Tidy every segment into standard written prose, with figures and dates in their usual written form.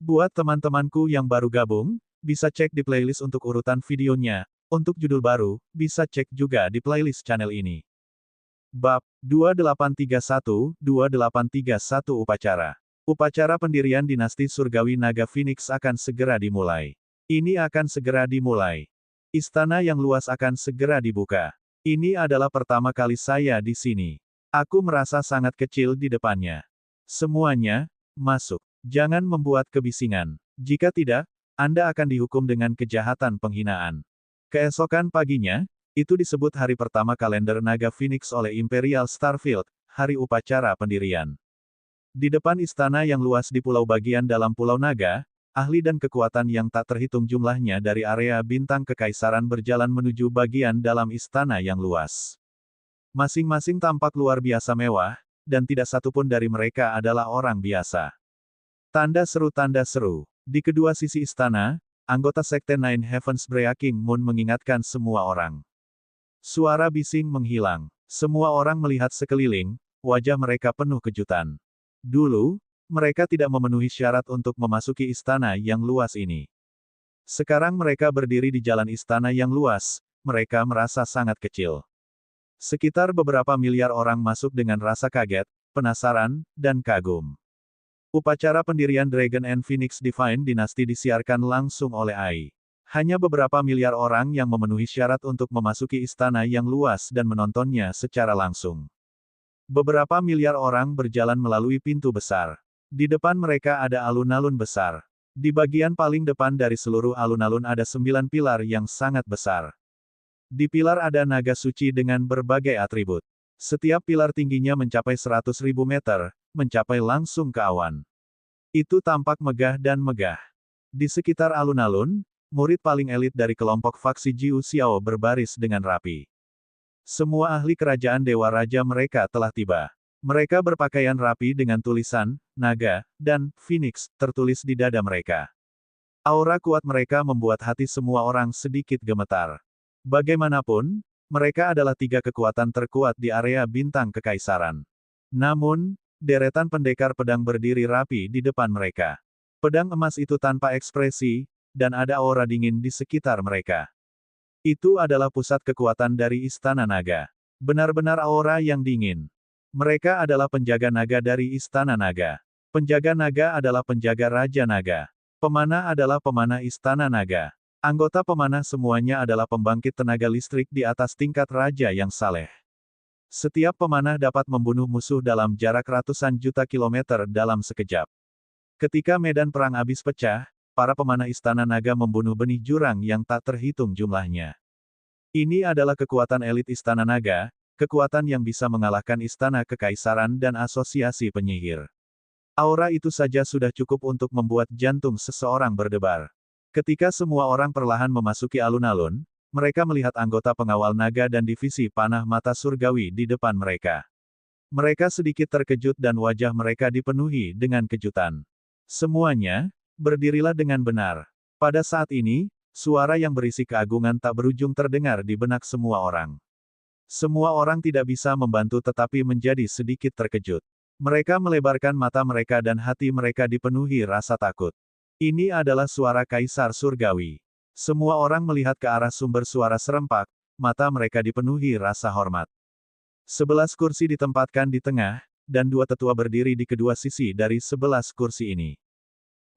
Buat teman-temanku yang baru gabung, bisa cek di playlist untuk urutan videonya. Untuk judul baru, bisa cek juga di playlist channel ini. Bab 2831 Upacara. Upacara pendirian dinasti surgawi Naga Phoenix akan segera dimulai. Ini akan segera dimulai. Istana yang luas akan segera dibuka. Ini adalah pertama kali saya di sini. Aku merasa sangat kecil di depannya. Semuanya, masuk. Jangan membuat kebisingan. Jika tidak, Anda akan dihukum dengan kejahatan penghinaan. Keesokan paginya, itu disebut hari pertama kalender Naga Phoenix oleh Imperial Starfield, hari upacara pendirian. Di depan istana yang luas di pulau bagian dalam Pulau Naga, ahli dan kekuatan yang tak terhitung jumlahnya dari area bintang kekaisaran berjalan menuju bagian dalam istana yang luas. Masing-masing tampak luar biasa mewah, dan tidak satupun dari mereka adalah orang biasa. Tanda seru. Di kedua sisi istana, anggota Sekte Nine Heavens Breaking Moon mengingatkan semua orang. Suara bising menghilang. Semua orang melihat sekeliling, wajah mereka penuh kejutan. Dulu, mereka tidak memenuhi syarat untuk memasuki istana yang luas ini. Sekarang mereka berdiri di jalan istana yang luas, mereka merasa sangat kecil. Sekitar beberapa miliar orang masuk dengan rasa kaget, penasaran, dan kagum. Upacara pendirian Dragon and Phoenix Divine Dynasty disiarkan langsung oleh AI. Hanya beberapa miliar orang yang memenuhi syarat untuk memasuki istana yang luas dan menontonnya secara langsung. Beberapa miliar orang berjalan melalui pintu besar. Di depan mereka ada alun-alun besar. Di bagian paling depan dari seluruh alun-alun ada 9 pilar yang sangat besar. Di pilar ada naga suci dengan berbagai atribut. Setiap pilar tingginya mencapai 100.000 meter, mencapai langsung ke awan. Itu tampak megah dan megah. Di sekitar alun-alun, murid paling elit dari kelompok faksi Jiu Xiao berbaris dengan rapi. Semua ahli kerajaan Dewa Raja mereka telah tiba. Mereka berpakaian rapi dengan tulisan, naga, dan phoenix, tertulis di dada mereka. Aura kuat mereka membuat hati semua orang sedikit gemetar. Bagaimanapun, mereka adalah 3 kekuatan terkuat di area bintang kekaisaran. Namun, deretan pendekar pedang berdiri rapi di depan mereka. Pedang emas itu tanpa ekspresi, dan ada aura dingin di sekitar mereka. Itu adalah pusat kekuatan dari Istana Naga. Benar-benar aura yang dingin. Mereka adalah penjaga naga dari Istana Naga. Penjaga naga adalah penjaga Raja Naga. Pemanah adalah pemanah Istana Naga. Anggota pemanah semuanya adalah pembangkit tenaga listrik di atas tingkat Raja yang saleh. Setiap pemanah dapat membunuh musuh dalam jarak ratusan juta kilometer dalam sekejap. Ketika medan perang habis pecah, para pemanah Istana Naga membunuh benih jurang yang tak terhitung jumlahnya. Ini adalah kekuatan elit Istana Naga, kekuatan yang bisa mengalahkan Istana Kekaisaran dan Asosiasi Penyihir. Aura itu saja sudah cukup untuk membuat jantung seseorang berdebar. Ketika semua orang perlahan memasuki alun-alun, mereka melihat anggota pengawal naga dan divisi panah mata surgawi di depan mereka. Mereka sedikit terkejut dan wajah mereka dipenuhi dengan kejutan. Semuanya, berdirilah dengan benar. Pada saat ini, suara yang berisi keagungan tak berujung terdengar di benak semua orang. Semua orang tidak bisa membantu tetapi menjadi sedikit terkejut. Mereka melebarkan mata mereka dan hati mereka dipenuhi rasa takut. Ini adalah suara Kaisar Surgawi. Semua orang melihat ke arah sumber suara serempak, mata mereka dipenuhi rasa hormat. 11 kursi ditempatkan di tengah, dan 2 tetua berdiri di kedua sisi dari 11 kursi ini.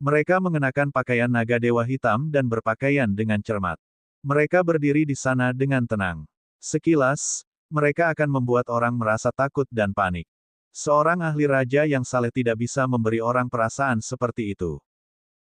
Mereka mengenakan pakaian naga dewa hitam dan berpakaian dengan cermat. Mereka berdiri di sana dengan tenang. Sekilas, mereka akan membuat orang merasa takut dan panik. Seorang ahli raja yang saleh tidak bisa memberi orang perasaan seperti itu.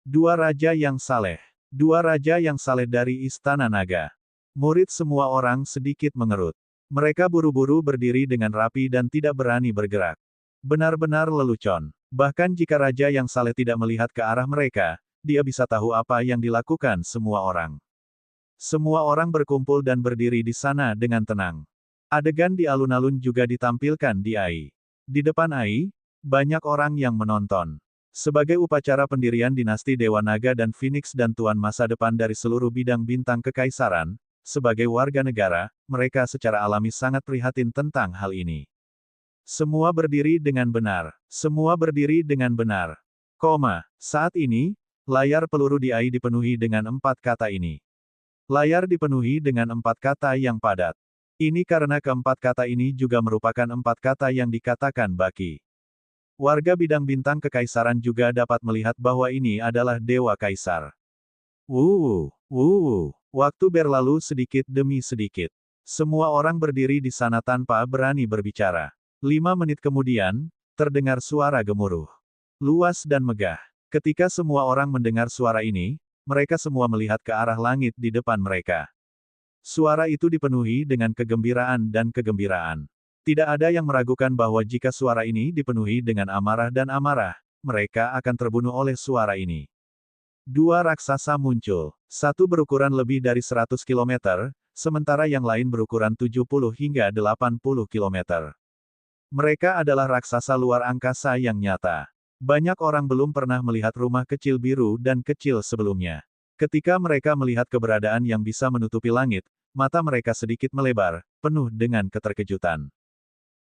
2 raja yang saleh. 2 raja yang saleh dari Istana Naga. Murid semua orang sedikit mengerut. Mereka buru-buru berdiri dengan rapi dan tidak berani bergerak. Benar-benar lelucon. Bahkan jika raja yang saleh tidak melihat ke arah mereka, dia bisa tahu apa yang dilakukan semua orang. Semua orang berkumpul dan berdiri di sana dengan tenang. Adegan di alun-alun juga ditampilkan di AI. Di depan AI, banyak orang yang menonton. Sebagai upacara pendirian dinasti Dewa Naga dan Phoenix dan tuan masa depan dari seluruh bidang bintang kekaisaran, sebagai warga negara, mereka secara alami sangat prihatin tentang hal ini. Semua berdiri dengan benar. Semua berdiri dengan benar. Saat ini, layar peluru di AI dipenuhi dengan 4 kata ini. Layar dipenuhi dengan 4 kata yang padat. Ini karena keempat kata ini juga merupakan 4 kata yang dikatakan baki. Warga bidang bintang kekaisaran juga dapat melihat bahwa ini adalah Dewa Kaisar. Waktu berlalu sedikit demi sedikit. Semua orang berdiri di sana tanpa berani berbicara. 5 menit kemudian, terdengar suara gemuruh. Luas dan megah. Ketika semua orang mendengar suara ini, mereka semua melihat ke arah langit di depan mereka. Suara itu dipenuhi dengan kegembiraan dan kegembiraan. Tidak ada yang meragukan bahwa jika suara ini dipenuhi dengan amarah dan amarah, mereka akan terbunuh oleh suara ini. 2 raksasa muncul. Satu berukuran lebih dari 100 km, sementara yang lain berukuran 70 hingga 80 km. Mereka adalah raksasa luar angkasa yang nyata. Banyak orang belum pernah melihat rumah kecil biru dan kecil sebelumnya. Ketika mereka melihat keberadaan yang bisa menutupi langit, mata mereka sedikit melebar, penuh dengan keterkejutan.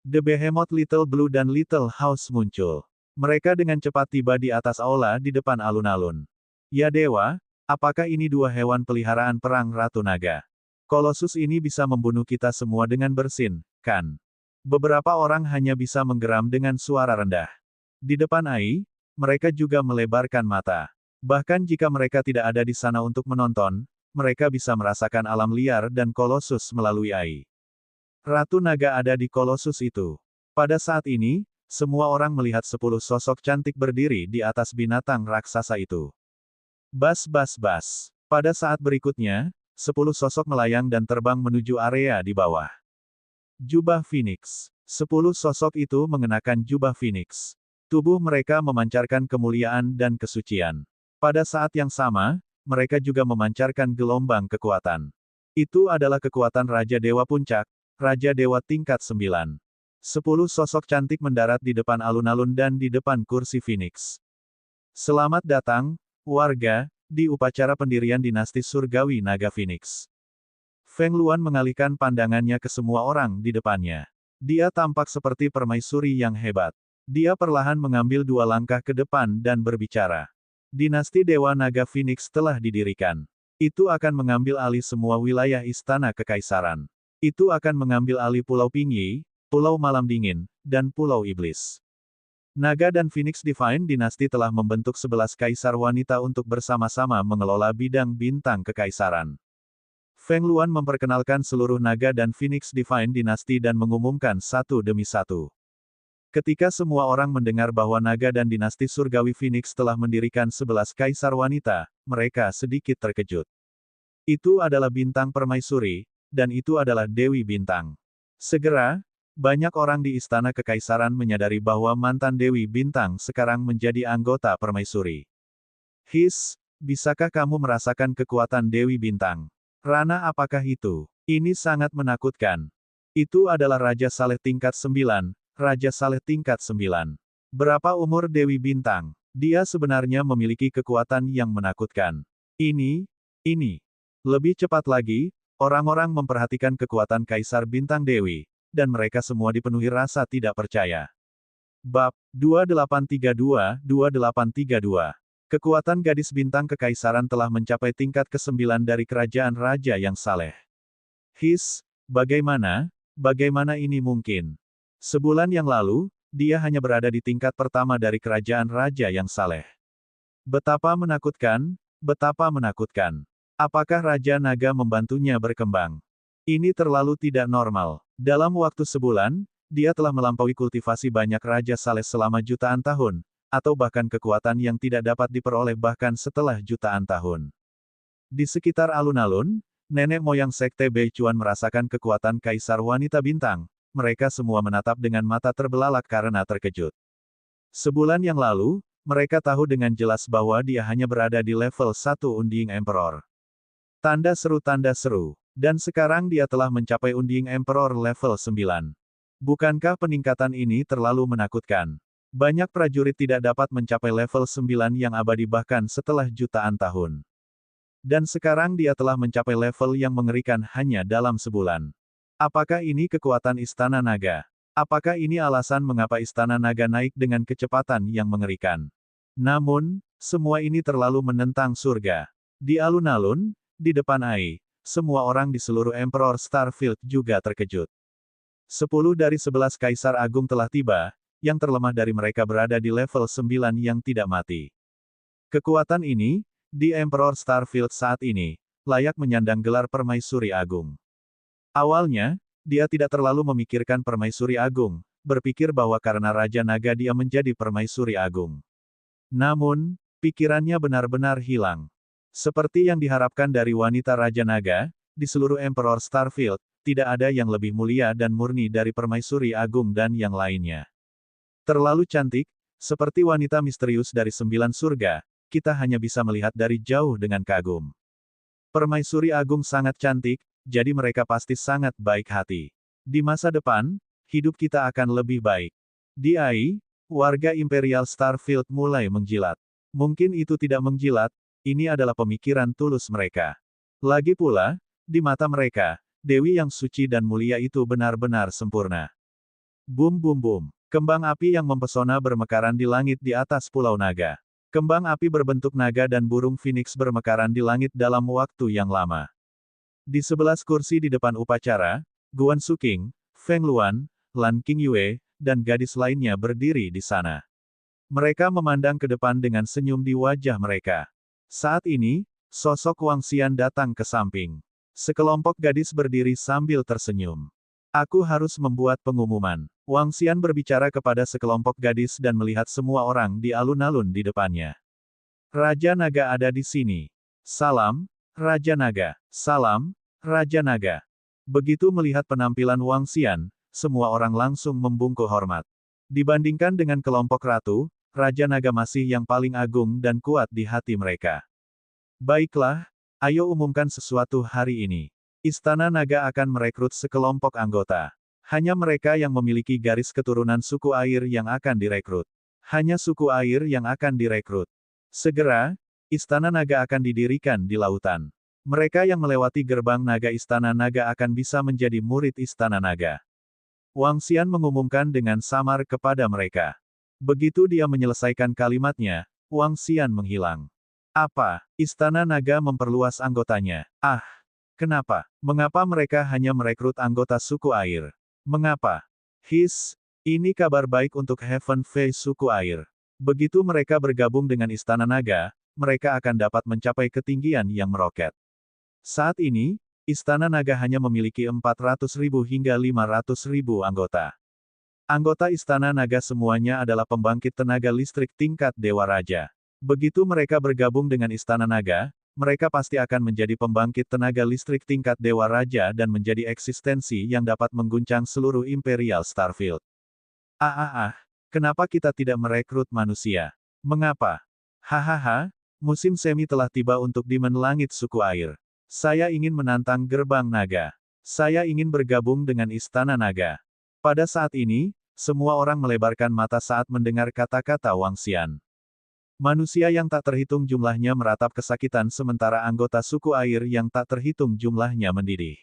The Behemoth Little Blue dan Little House muncul. Mereka dengan cepat tiba di atas aula di depan alun-alun. Ya Dewa, apakah ini 2 hewan peliharaan perang Ratu Naga? Kolosus ini bisa membunuh kita semua dengan bersin, kan? Beberapa orang hanya bisa menggeram dengan suara rendah. Di depan AI, mereka juga melebarkan mata. Bahkan jika mereka tidak ada di sana untuk menonton, mereka bisa merasakan alam liar dan Kolosus melalui AI. Ratu Naga ada di Kolosus itu. Pada saat ini, semua orang melihat 10 sosok cantik berdiri di atas binatang raksasa itu. Bas. Pada saat berikutnya, 10 sosok melayang dan terbang menuju area di bawah. Jubah Phoenix. 10 sosok itu mengenakan jubah Phoenix. Tubuh mereka memancarkan kemuliaan dan kesucian. Pada saat yang sama, mereka juga memancarkan gelombang kekuatan. Itu adalah kekuatan Raja Dewa Puncak, Raja Dewa tingkat 9. 10 sosok cantik mendarat di depan alun-alun dan di depan kursi Phoenix. Selamat datang, warga, di upacara pendirian dinasti surgawi Naga Phoenix. Feng Luan mengalihkan pandangannya ke semua orang di depannya. Dia tampak seperti permaisuri yang hebat. Dia perlahan mengambil 2 langkah ke depan dan berbicara. Dinasti Dewa Naga Phoenix telah didirikan. Itu akan mengambil alih semua wilayah istana kekaisaran. Itu akan mengambil alih Pulau Pingyi, Pulau Malam Dingin, dan Pulau Iblis. Naga dan Phoenix Divine Dynasty telah membentuk 11 kaisar wanita untuk bersama-sama mengelola bidang bintang kekaisaran. Feng Luan memperkenalkan seluruh Naga dan Phoenix Divine Dynasty dan mengumumkan satu demi satu. Ketika semua orang mendengar bahwa Naga dan dinasti surgawi Phoenix telah mendirikan 11 kaisar wanita, mereka sedikit terkejut. Itu adalah bintang permaisuri, dan itu adalah Dewi Bintang. Segera, banyak orang di istana kekaisaran menyadari bahwa mantan Dewi Bintang sekarang menjadi anggota permaisuri. Bisakah kamu merasakan kekuatan Dewi Bintang? Rana, apakah itu? Ini sangat menakutkan. Itu adalah Raja Saleh tingkat 9. Raja Saleh tingkat 9. Berapa umur Dewi Bintang? Dia sebenarnya memiliki kekuatan yang menakutkan. Ini. Lebih cepat lagi, orang-orang memperhatikan kekuatan Kaisar Bintang Dewi, dan mereka semua dipenuhi rasa tidak percaya. Bab 2832. Kekuatan gadis bintang kekaisaran telah mencapai tingkat ke-9 dari kerajaan Raja yang Saleh. Bagaimana ini mungkin? Sebulan yang lalu, dia hanya berada di tingkat pertama dari kerajaan Raja yang Saleh. Betapa menakutkan, betapa menakutkan. Apakah Raja Naga membantunya berkembang? Ini terlalu tidak normal. Dalam waktu sebulan, dia telah melampaui kultivasi banyak Raja Saleh selama jutaan tahun, atau bahkan kekuatan yang tidak dapat diperoleh bahkan setelah jutaan tahun. Di sekitar alun-alun, nenek moyang Sekte Beichuan merasakan kekuatan Kaisar Wanita Bintang. Mereka semua menatap dengan mata terbelalak karena terkejut. Sebulan yang lalu, mereka tahu dengan jelas bahwa dia hanya berada di level 1 Undying Emperor. Tanda seru. Dan sekarang dia telah mencapai Undying Emperor level 9. Bukankah peningkatan ini terlalu menakutkan? Banyak prajurit tidak dapat mencapai level 9 yang abadi bahkan setelah jutaan tahun. Dan sekarang dia telah mencapai level yang mengerikan hanya dalam sebulan. Apakah ini kekuatan Istana Naga? Apakah ini alasan mengapa Istana Naga naik dengan kecepatan yang mengerikan? Namun, semua ini terlalu menentang surga. Di alun-alun, di depan Ai, semua orang di seluruh Emperor Starfield juga terkejut. 10 dari 11 Kaisar Agung telah tiba, yang terlemah dari mereka berada di level 9 yang tidak mati. Kekuatan ini, di Emperor Starfield saat ini, layak menyandang gelar Permaisuri Agung. Awalnya, dia tidak terlalu memikirkan Permaisuri Agung, berpikir bahwa karena Raja Naga dia menjadi Permaisuri Agung. Namun, pikirannya benar-benar hilang. Seperti yang diharapkan dari wanita Raja Naga, di seluruh Emperor Starfield, tidak ada yang lebih mulia dan murni dari Permaisuri Agung dan yang lainnya. Terlalu cantik, seperti wanita misterius dari 9 surga, kita hanya bisa melihat dari jauh dengan kagum. Permaisuri Agung sangat cantik, jadi mereka pasti sangat baik hati. Di masa depan, hidup kita akan lebih baik. Di Ai, warga Imperial Starfield mulai menjilat. Mungkin itu tidak menjilat, ini adalah pemikiran tulus mereka. Lagi pula, di mata mereka, Dewi yang suci dan mulia itu benar-benar sempurna. Bum bum bum. Kembang api yang mempesona bermekaran di langit di atas Pulau Naga. Kembang api berbentuk naga dan burung phoenix bermekaran di langit dalam waktu yang lama. Di 11 kursi di depan upacara, Guan Suking, Feng Luan, Lan Qingyue, dan gadis lainnya berdiri di sana. Mereka memandang ke depan dengan senyum di wajah mereka. Saat ini, sosok Wang Xian datang ke samping. Sekelompok gadis berdiri sambil tersenyum. Aku harus membuat pengumuman. Wang Xian berbicara kepada sekelompok gadis dan melihat semua orang di alun-alun di depannya. Raja Naga ada di sini. Salam, Raja Naga. Salam, Raja Naga. Begitu melihat penampilan Wang Xian, semua orang langsung membungkuk hormat. Dibandingkan dengan kelompok ratu, Raja Naga masih yang paling agung dan kuat di hati mereka. Baiklah, ayo umumkan sesuatu hari ini. Istana Naga akan merekrut sekelompok anggota. Hanya mereka yang memiliki garis keturunan suku air yang akan direkrut. Hanya suku air yang akan direkrut. Segera, Istana Naga akan didirikan di lautan. Mereka yang melewati gerbang naga Istana Naga akan bisa menjadi murid Istana Naga. Wang Xian mengumumkan dengan samar kepada mereka. Begitu dia menyelesaikan kalimatnya, Wang Xian menghilang. Apa? Istana Naga memperluas anggotanya. Ah, kenapa? Mengapa mereka hanya merekrut anggota suku air? Mengapa? Ini kabar baik untuk Heaven Face suku air. Begitu mereka bergabung dengan Istana Naga, mereka akan dapat mencapai ketinggian yang meroket. Saat ini, Istana Naga hanya memiliki 400.000 hingga 500.000 anggota. Anggota Istana Naga semuanya adalah pembangkit tenaga listrik tingkat Dewa Raja. Begitu mereka bergabung dengan Istana Naga, mereka pasti akan menjadi pembangkit tenaga listrik tingkat Dewa Raja dan menjadi eksistensi yang dapat mengguncang seluruh Imperial Starfield. Kenapa kita tidak merekrut manusia? Mengapa? Hahaha, musim semi telah tiba untuk Demon Langit suku air. Saya ingin menantang gerbang naga. Saya ingin bergabung dengan Istana Naga. Pada saat ini, semua orang melebarkan mata saat mendengar kata-kata Wang Xian. Manusia yang tak terhitung jumlahnya meratap kesakitan sementara anggota suku air yang tak terhitung jumlahnya mendidih.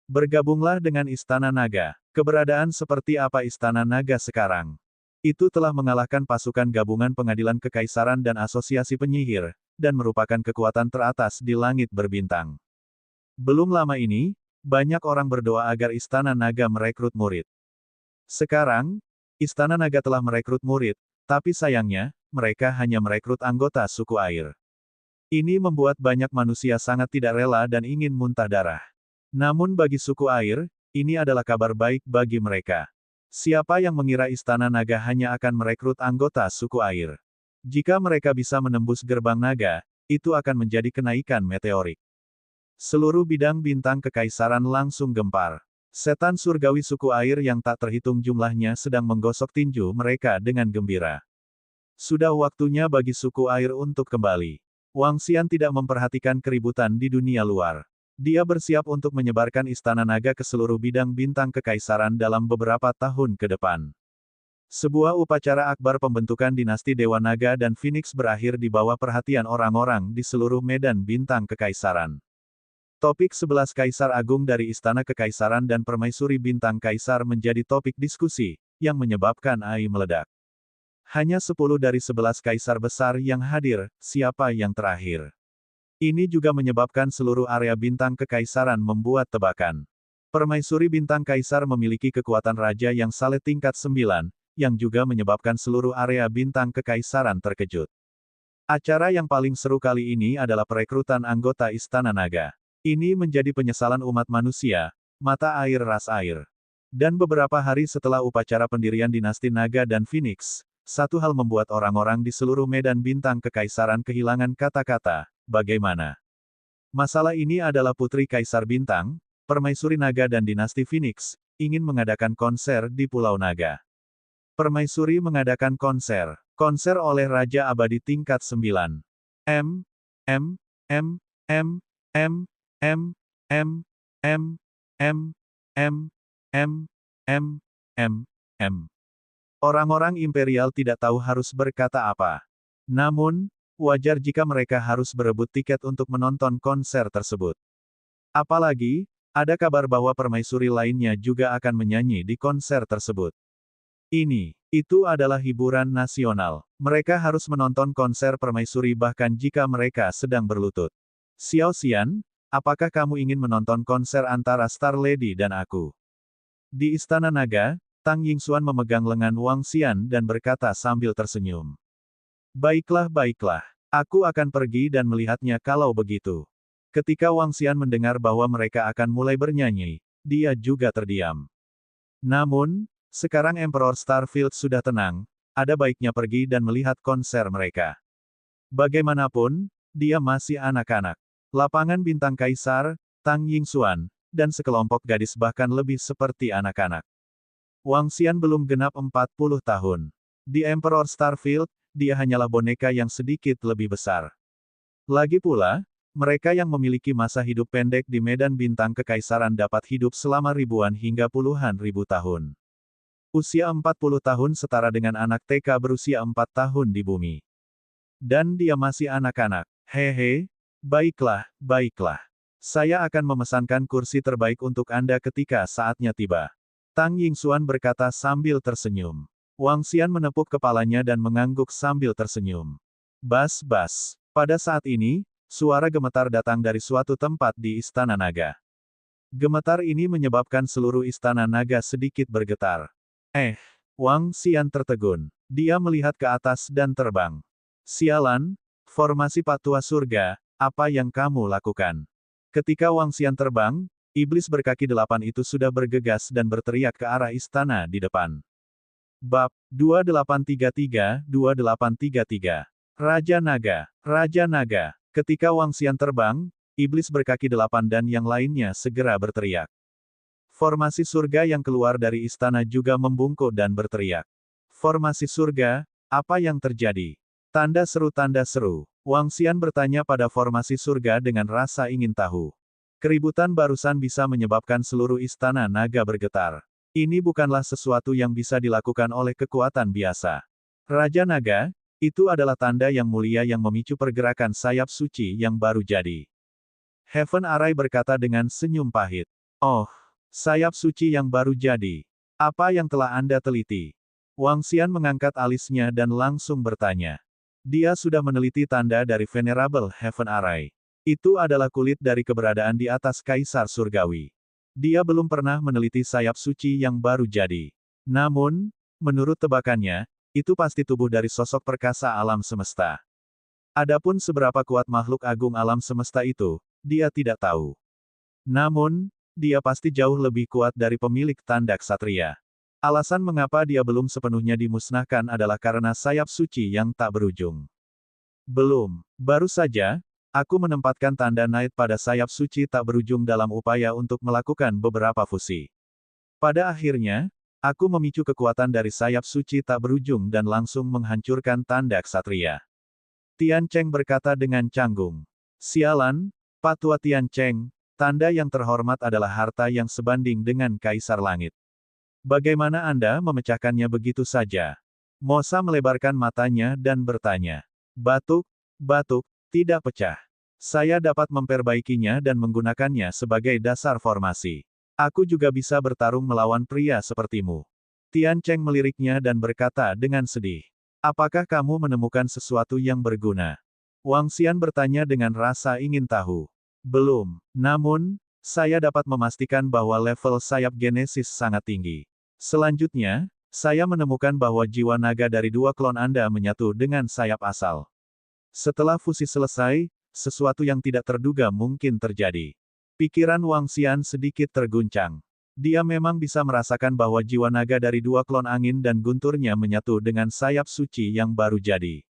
Bergabunglah dengan Istana Naga. Keberadaan seperti apa Istana Naga sekarang? Itu telah mengalahkan pasukan gabungan pengadilan kekaisaran dan asosiasi penyihir, dan merupakan kekuatan teratas di langit berbintang. Belum lama ini, banyak orang berdoa agar Istana Naga merekrut murid. Sekarang, Istana Naga telah merekrut murid, tapi sayangnya, mereka hanya merekrut anggota suku air. Ini membuat banyak manusia sangat tidak rela dan ingin muntah darah. Namun bagi suku air, ini adalah kabar baik bagi mereka. Siapa yang mengira Istana Naga hanya akan merekrut anggota suku air? Jika mereka bisa menembus gerbang naga, itu akan menjadi kenaikan meteorik. Seluruh bidang bintang kekaisaran langsung gempar. Setan surgawi suku air yang tak terhitung jumlahnya sedang menggosok tinju mereka dengan gembira. Sudah waktunya bagi suku air untuk kembali. Wang Xian tidak memperhatikan keributan di dunia luar. Dia bersiap untuk menyebarkan Istana Naga ke seluruh bidang bintang kekaisaran dalam beberapa tahun ke depan. Sebuah upacara akbar pembentukan dinasti Dewa Naga dan Phoenix berakhir di bawah perhatian orang-orang di seluruh medan bintang kekaisaran. Topik 11 Kaisar Agung dari Istana Kekaisaran dan Permaisuri Bintang Kaisar menjadi topik diskusi, yang menyebabkan Ai meledak. Hanya 10 dari 11 kaisar besar yang hadir, siapa yang terakhir? Ini juga menyebabkan seluruh area bintang kekaisaran membuat tebakan. Permaisuri bintang kaisar memiliki kekuatan raja yang saleh tingkat 9, yang juga menyebabkan seluruh area bintang kekaisaran terkejut. Acara yang paling seru kali ini adalah perekrutan anggota Istana Naga. Ini menjadi penyesalan umat manusia, mata air ras air. Dan beberapa hari setelah upacara pendirian dinasti Naga dan Phoenix, satu hal membuat orang-orang di seluruh medan bintang kekaisaran kehilangan kata-kata, bagaimana? Masalah ini adalah Putri Kaisar Bintang, Permaisuri Naga dan dinasti Phoenix, ingin mengadakan konser di Pulau Naga. Permaisuri mengadakan konser. Konser oleh Raja Abadi tingkat 9. M, M, M, M, M, M, M, M, M, M, M, M, M, M. Orang-orang imperial tidak tahu harus berkata apa. Namun, wajar jika mereka harus berebut tiket untuk menonton konser tersebut. Apalagi, ada kabar bahwa permaisuri lainnya juga akan menyanyi di konser tersebut. Itu adalah hiburan nasional. Mereka harus menonton konser permaisuri bahkan jika mereka sedang berlutut. Xiao Xian, apakah kamu ingin menonton konser antara Star Lady dan aku? Di Istana Naga, Tang Yingxuan memegang lengan Wang Xian dan berkata sambil tersenyum. Baiklah, baiklah. Aku akan pergi dan melihatnya kalau begitu. Ketika Wang Xian mendengar bahwa mereka akan mulai bernyanyi, dia juga terdiam. Namun, sekarang Emperor Starfield sudah tenang, ada baiknya pergi dan melihat konser mereka. Bagaimanapun, dia masih anak-anak. Lapangan bintang kaisar, Tang Yingxuan, dan sekelompok gadis bahkan lebih seperti anak-anak. Wang Xian belum genap 40 tahun. Di Emperor Starfield, dia hanyalah boneka yang sedikit lebih besar. Lagi pula, mereka yang memiliki masa hidup pendek di medan bintang kekaisaran dapat hidup selama ribuan hingga puluhan ribu tahun. Usia 40 tahun setara dengan anak TK berusia 4 tahun di bumi. Dan dia masih anak-anak. Hehe, baiklah, baiklah. Saya akan memesankan kursi terbaik untuk Anda ketika saatnya tiba. Tang Yingxuan berkata sambil tersenyum. Wang Xian menepuk kepalanya dan mengangguk sambil tersenyum. Bas, bas. Pada saat ini, suara gemetar datang dari suatu tempat di Istana Naga. Gemetar ini menyebabkan seluruh Istana Naga sedikit bergetar. Wang Xian tertegun. Dia melihat ke atas dan terbang. Sialan, formasi patua surga, apa yang kamu lakukan? Ketika Wang Xian terbang, iblis berkaki 8 itu sudah bergegas dan berteriak ke arah istana di depan. Bab 2833, 2833. Raja Naga. Raja Naga. Ketika Wang Xian terbang, iblis berkaki 8 dan yang lainnya segera berteriak. Formasi surga yang keluar dari istana juga membungkuk dan berteriak. Formasi surga, apa yang terjadi? Tanda seru, tanda seru. Wang Xian bertanya pada formasi surga dengan rasa ingin tahu. Keributan barusan bisa menyebabkan seluruh istana naga bergetar. Ini bukanlah sesuatu yang bisa dilakukan oleh kekuatan biasa. Raja Naga, itu adalah tanda yang mulia yang memicu pergerakan sayap suci yang baru jadi. Heaven Arai berkata dengan senyum pahit. Oh, sayap suci yang baru jadi. Apa yang telah Anda teliti? Wang Xian mengangkat alisnya dan langsung bertanya. Dia sudah meneliti tanda dari Venerable Heaven Arai. Itu adalah kulit dari keberadaan di atas Kaisar Surgawi. Dia belum pernah meneliti sayap suci yang baru jadi. Namun, menurut tebakannya, itu pasti tubuh dari sosok perkasa alam semesta. Adapun seberapa kuat makhluk agung alam semesta itu, dia tidak tahu. Namun, dia pasti jauh lebih kuat dari pemilik tanda ksatria. Alasan mengapa dia belum sepenuhnya dimusnahkan adalah karena sayap suci yang tak berujung. Belum, baru saja, aku menempatkan tanda Night pada sayap suci tak berujung dalam upaya untuk melakukan beberapa fusi. Pada akhirnya, aku memicu kekuatan dari sayap suci tak berujung dan langsung menghancurkan tanda ksatria. Tian Cheng berkata dengan canggung. Sialan, Patua Tian Cheng, tanda yang terhormat adalah harta yang sebanding dengan Kaisar Langit. Bagaimana Anda memecahkannya begitu saja? Mosa melebarkan matanya dan bertanya. Batuk, batuk, tidak pecah. Saya dapat memperbaikinya dan menggunakannya sebagai dasar formasi. Aku juga bisa bertarung melawan pria sepertimu. Tian Cheng meliriknya dan berkata dengan sedih. Apakah kamu menemukan sesuatu yang berguna? Wang Xian bertanya dengan rasa ingin tahu. Belum. Namun, saya dapat memastikan bahwa level sayap genesis sangat tinggi. Selanjutnya, saya menemukan bahwa jiwa naga dari dua klon Anda menyatu dengan sayap asal. Setelah fusi selesai, sesuatu yang tidak terduga mungkin terjadi. Pikiran Wang Xian sedikit terguncang. Dia memang bisa merasakan bahwa jiwa naga dari dua klon angin dan gunturnya menyatu dengan sayap suci yang baru jadi.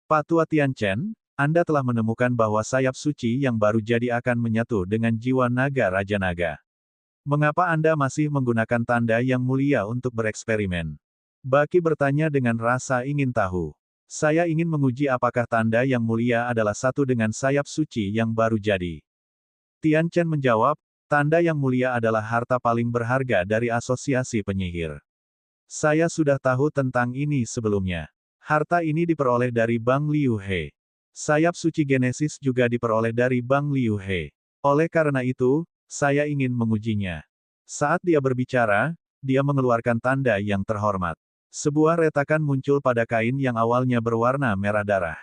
Pak Tua Tianchen, Anda telah menemukan bahwa sayap suci yang baru jadi akan menyatu dengan jiwa naga Raja Naga. Mengapa Anda masih menggunakan tanda yang mulia untuk bereksperimen? Baki bertanya dengan rasa ingin tahu. Saya ingin menguji apakah tanda yang mulia adalah satu dengan sayap suci yang baru jadi. Tianchen menjawab, tanda yang mulia adalah harta paling berharga dari asosiasi penyihir. Saya sudah tahu tentang ini sebelumnya. Harta ini diperoleh dari Bang Liu He. Sayap suci genesis juga diperoleh dari Bang Liu He. Oleh karena itu, saya ingin mengujinya. Saat dia berbicara, dia mengeluarkan tanda yang terhormat. Sebuah retakan muncul pada kain yang awalnya berwarna merah darah.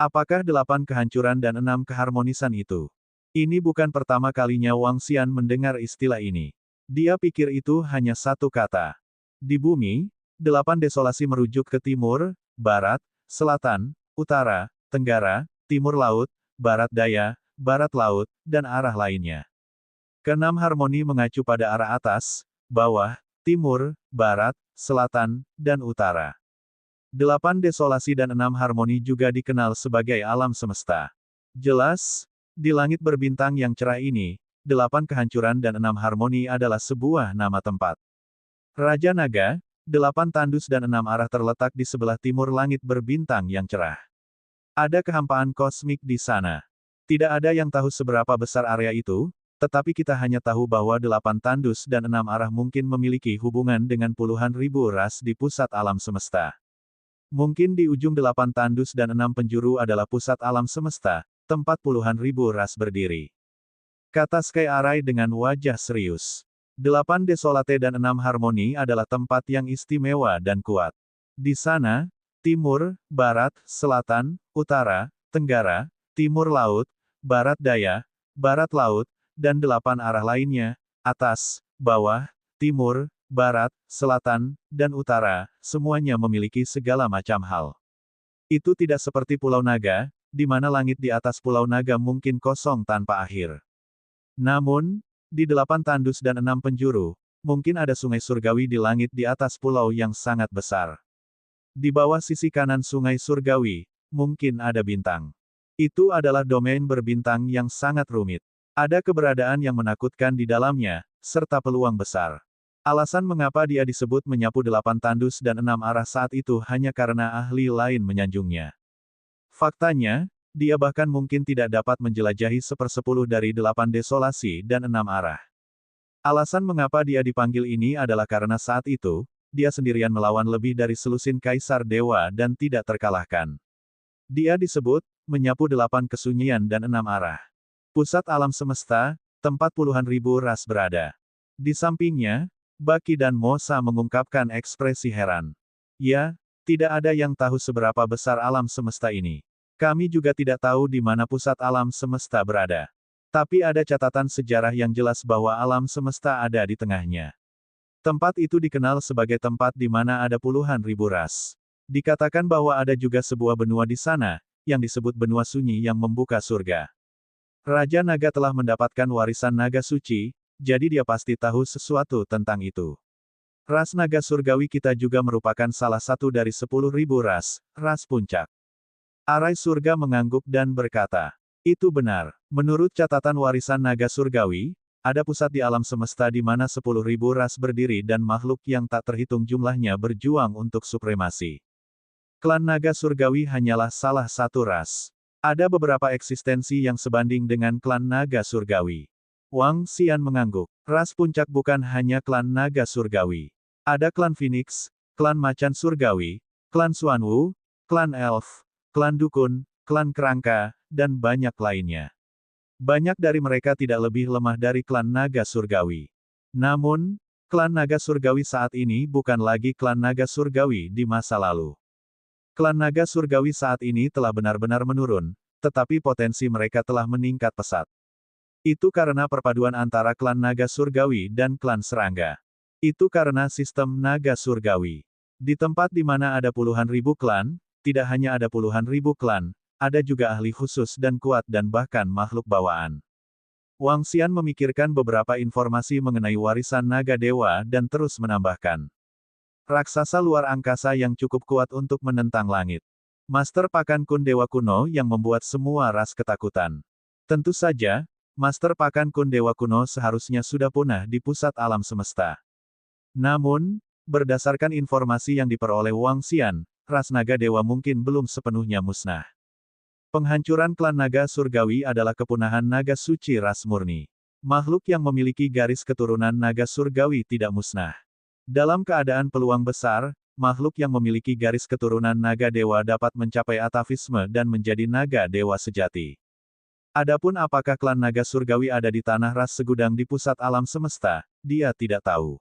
Apakah 8 kehancuran dan 6 keharmonisan itu? Ini bukan pertama kalinya Wang Xian mendengar istilah ini. Dia pikir itu hanya satu kata. Di bumi, 8 desolasi merujuk ke timur, barat, selatan, utara, tenggara, timur laut, barat daya, barat laut, dan arah lainnya. Keenam harmoni mengacu pada arah atas, bawah, timur, barat, selatan, dan utara. 8 desolasi dan 6 harmoni juga dikenal sebagai alam semesta. Jelas, di langit berbintang yang cerah ini, 8 kehancuran dan 6 harmoni adalah sebuah nama tempat. Raja Naga, 8 tandus dan 6 arah terletak di sebelah timur langit berbintang yang cerah. Ada kehampaan kosmik di sana. Tidak ada yang tahu seberapa besar area itu, tetapi kita hanya tahu bahwa 8 tandus dan 6 arah mungkin memiliki hubungan dengan puluhan ribu ras di pusat alam semesta. Mungkin di ujung 8 tandus dan 6 penjuru adalah pusat alam semesta, tempat puluhan ribu ras berdiri. Kata Sky Arai dengan wajah serius. 8 desolate dan 6 harmoni adalah tempat yang istimewa dan kuat. Di sana, timur, barat, selatan, utara, tenggara, timur laut, barat daya, barat laut, dan 8 arah lainnya, atas, bawah, timur, barat, selatan, dan utara, semuanya memiliki segala macam hal. Itu tidak seperti Pulau Naga, di mana langit di atas Pulau Naga mungkin kosong tanpa akhir. Namun, di 8 tandus dan 6 penjuru, mungkin ada sungai surgawi di langit di atas pulau yang sangat besar. Di bawah sisi kanan sungai surgawi, mungkin ada bintang. Itu adalah domain berbintang yang sangat rumit. Ada keberadaan yang menakutkan di dalamnya, serta peluang besar. Alasan mengapa dia disebut menyapu 8 tandus dan 6 arah saat itu hanya karena ahli lain menyanjungnya. Faktanya, dia bahkan mungkin tidak dapat menjelajahi 1/10 dari 8 desolasi dan 6 arah. Alasan mengapa dia dipanggil ini adalah karena saat itu, dia sendirian melawan lebih dari selusin kaisar dewa dan tidak terkalahkan. Dia disebut, menyapu 8 kesunyian dan 6 arah. Pusat alam semesta, tempat puluhan ribu ras berada. Di sampingnya, Baki dan Mosa mengungkapkan ekspresi heran. Ya, tidak ada yang tahu seberapa besar alam semesta ini. Kami juga tidak tahu di mana pusat alam semesta berada. Tapi ada catatan sejarah yang jelas bahwa alam semesta ada di tengahnya. Tempat itu dikenal sebagai tempat di mana ada puluhan ribu ras. Dikatakan bahwa ada juga sebuah benua di sana, yang disebut benua sunyi yang membuka surga. Raja Naga telah mendapatkan warisan naga suci, jadi dia pasti tahu sesuatu tentang itu. Ras naga surgawi kita juga merupakan salah satu dari 10.000 ras, ras puncak. Arai surga mengangguk dan berkata, itu benar. Menurut catatan warisan naga surgawi, ada pusat di alam semesta di mana 10.000 ras berdiri dan makhluk yang tak terhitung jumlahnya berjuang untuk supremasi. Klan naga surgawi hanyalah salah satu ras. Ada beberapa eksistensi yang sebanding dengan klan naga surgawi. Wang Xian mengangguk. Ras puncak bukan hanya klan naga surgawi. Ada klan Phoenix, klan macan surgawi, klan Xuanwu, klan elf, klan dukun, klan kerangka, dan banyak lainnya. Banyak dari mereka tidak lebih lemah dari klan naga surgawi. Namun, klan naga surgawi saat ini bukan lagi klan naga surgawi di masa lalu. Klan naga surgawi saat ini telah benar-benar menurun, tetapi potensi mereka telah meningkat pesat. Itu karena perpaduan antara klan naga surgawi dan klan serangga. Itu karena sistem naga surgawi. Di tempat di mana ada puluhan ribu klan, tidak hanya ada puluhan ribu klan, ada juga ahli khusus dan kuat dan bahkan makhluk bawaan. Wang Xian memikirkan beberapa informasi mengenai warisan naga dewa dan terus menambahkan. Raksasa luar angkasa yang cukup kuat untuk menentang langit. Master Pakan Kun Dewa Kuno yang membuat semua ras ketakutan. Tentu saja, Master Pakan Kun Dewa Kuno seharusnya sudah punah di pusat alam semesta. Namun, berdasarkan informasi yang diperoleh Wang Xian, ras naga dewa mungkin belum sepenuhnya musnah. Penghancuran klan naga surgawi adalah kepunahan naga suci ras murni. Makhluk yang memiliki garis keturunan naga surgawi tidak musnah. Dalam keadaan peluang besar, makhluk yang memiliki garis keturunan naga dewa dapat mencapai atavisme dan menjadi naga dewa sejati. Adapun apakah klan naga surgawi ada di tanah ras segudang di pusat alam semesta, dia tidak tahu.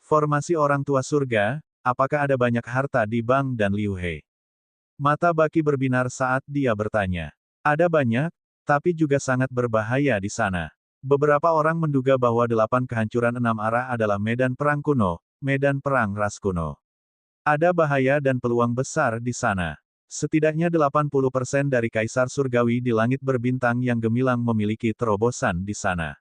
Formasi orang tua surga, apakah ada banyak harta di Bang dan Liu He? Mata Baki berbinar saat dia bertanya. Ada banyak, tapi juga sangat berbahaya di sana. Beberapa orang menduga bahwa 8 kehancuran 6 arah adalah medan perang kuno, medan perang ras kuno. Ada bahaya dan peluang besar di sana. Setidaknya 80% dari Kaisar Surgawi di langit berbintang yang gemilang memiliki terobosan di sana.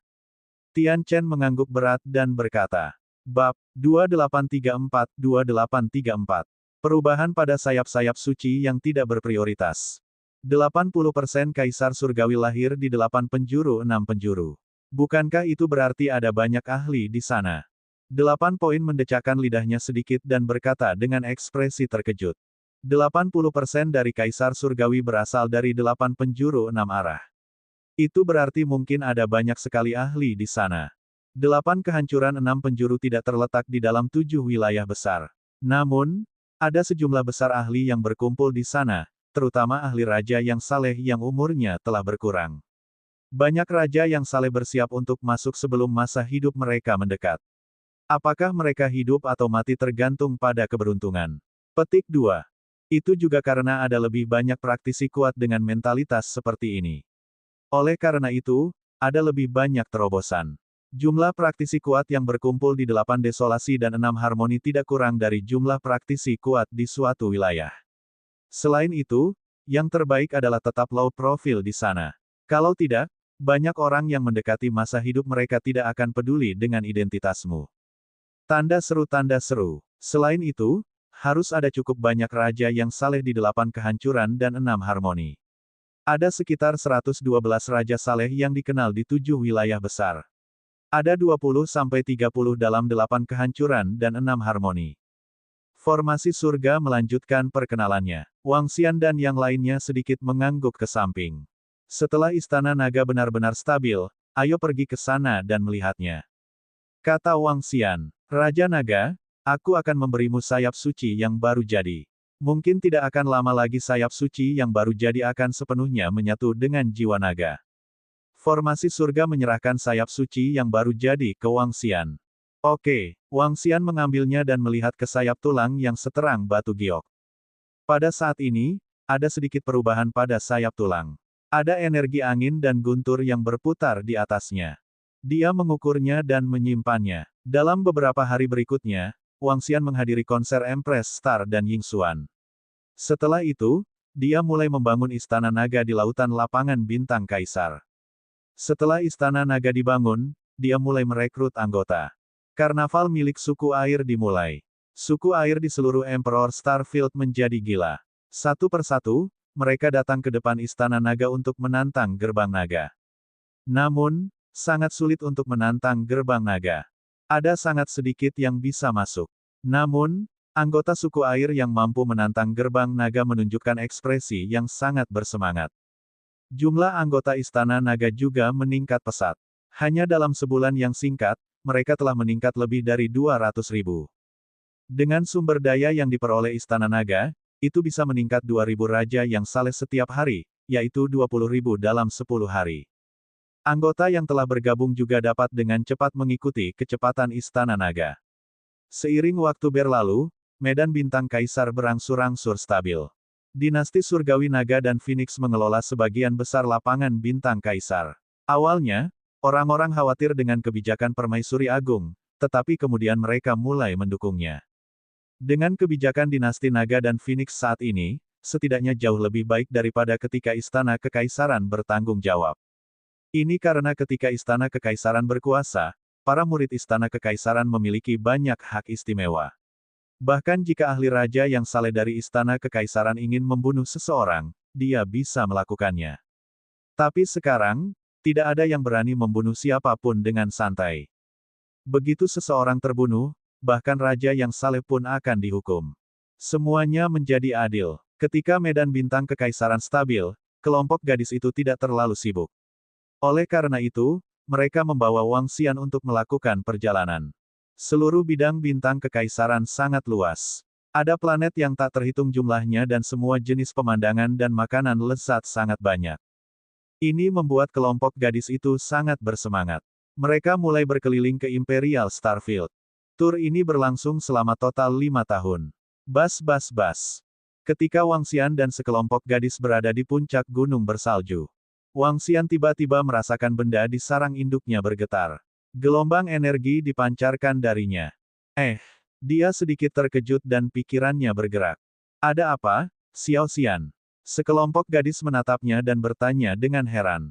Tian Chen mengangguk berat dan berkata, Bab 2834-2834. Perubahan pada sayap-sayap suci yang tidak berprioritas. 80% Kaisar Surgawi lahir di 8 penjuru 6 penjuru. Bukankah itu berarti ada banyak ahli di sana? 8 poin mendecakkan lidahnya sedikit dan berkata dengan ekspresi terkejut. 80% dari Kaisar Surgawi berasal dari 8 penjuru 6 arah. Itu berarti mungkin ada banyak sekali ahli di sana. 8 kehancuran 6 penjuru tidak terletak di dalam 7 wilayah besar. Namun, ada sejumlah besar ahli yang berkumpul di sana, terutama ahli raja yang saleh yang umurnya telah berkurang. Banyak raja yang saleh bersiap untuk masuk sebelum masa hidup mereka mendekat. Apakah mereka hidup atau mati tergantung pada keberuntungan. Petik 2. Itu juga karena ada lebih banyak praktisi kuat dengan mentalitas seperti ini. Oleh karena itu, ada lebih banyak terobosan. Jumlah praktisi kuat yang berkumpul di 8 desolasi dan 6 harmoni tidak kurang dari jumlah praktisi kuat di suatu wilayah. Selain itu, yang terbaik adalah tetap low profile di sana. Kalau tidak, banyak orang yang mendekati masa hidup mereka tidak akan peduli dengan identitasmu. Tanda seru tanda seru. Selain itu, harus ada cukup banyak raja yang saleh di 8 kehancuran dan 6 harmoni. Ada sekitar 112 raja saleh yang dikenal di 7 wilayah besar. Ada 20-30 dalam 8 kehancuran dan 6 harmoni. Formasi surga melanjutkan perkenalannya. Wang Xian dan yang lainnya sedikit mengangguk ke samping. Setelah istana naga benar-benar stabil, ayo pergi ke sana dan melihatnya. Kata Wang Xian, Raja Naga, aku akan memberimu sayap suci yang baru jadi. Mungkin tidak akan lama lagi sayap suci yang baru jadi akan sepenuhnya menyatu dengan jiwa naga. Formasi surga menyerahkan sayap suci yang baru jadi ke Wang Xian. Oke, Wang Xian mengambilnya dan melihat ke sayap tulang yang seterang batu giok. Pada saat ini, ada sedikit perubahan pada sayap tulang. Ada energi angin dan guntur yang berputar di atasnya. Dia mengukurnya dan menyimpannya. Dalam beberapa hari berikutnya, Wang Xian menghadiri konser Empress Star dan Ying Xuan. Setelah itu, dia mulai membangun istana naga di lautan lapangan bintang kaisar. Setelah istana naga dibangun, dia mulai merekrut anggota. Karnaval milik suku air dimulai. Suku air di seluruh Emperor Starfield menjadi gila. Satu persatu, mereka datang ke depan istana naga untuk menantang gerbang naga. Namun, sangat sulit untuk menantang gerbang naga. Ada sangat sedikit yang bisa masuk. Namun, anggota suku air yang mampu menantang gerbang naga menunjukkan ekspresi yang sangat bersemangat. Jumlah anggota istana naga juga meningkat pesat. Hanya dalam sebulan yang singkat, mereka telah meningkat lebih dari 200.000. Dengan sumber daya yang diperoleh istana naga, itu bisa meningkat 2.000 raja yang saleh setiap hari, yaitu 20.000 dalam 10 hari. Anggota yang telah bergabung juga dapat dengan cepat mengikuti kecepatan istana naga. Seiring waktu berlalu, medan bintang kaisar berangsur-angsur stabil. Dinasti Surgawi Naga dan Phoenix mengelola sebagian besar lapangan bintang kaisar. Awalnya, orang-orang khawatir dengan kebijakan Permaisuri Agung, tetapi kemudian mereka mulai mendukungnya. Dengan kebijakan dinasti Naga dan Phoenix saat ini, setidaknya jauh lebih baik daripada ketika Istana Kekaisaran bertanggung jawab. Ini karena ketika Istana Kekaisaran berkuasa, para murid Istana Kekaisaran memiliki banyak hak istimewa. Bahkan jika ahli raja yang saleh dari Istana Kekaisaran ingin membunuh seseorang, dia bisa melakukannya. Tapi sekarang, tidak ada yang berani membunuh siapapun dengan santai. Begitu seseorang terbunuh, bahkan raja yang saleh pun akan dihukum. Semuanya menjadi adil. Ketika medan bintang kekaisaran stabil, kelompok gadis itu tidak terlalu sibuk. Oleh karena itu, mereka membawa Wang Xian untuk melakukan perjalanan. Seluruh bidang bintang kekaisaran sangat luas. Ada planet yang tak terhitung jumlahnya dan semua jenis pemandangan dan makanan lezat sangat banyak. Ini membuat kelompok gadis itu sangat bersemangat. Mereka mulai berkeliling ke Imperial Starfield. Tur ini berlangsung selama total 5 tahun. Bas. Ketika Wang Xian dan sekelompok gadis berada di puncak gunung bersalju, Wang Xian tiba-tiba merasakan benda di sarang induknya bergetar. Gelombang energi dipancarkan darinya. Dia sedikit terkejut dan pikirannya bergerak. Ada apa, Xiao Xian? Sekelompok gadis menatapnya dan bertanya dengan heran.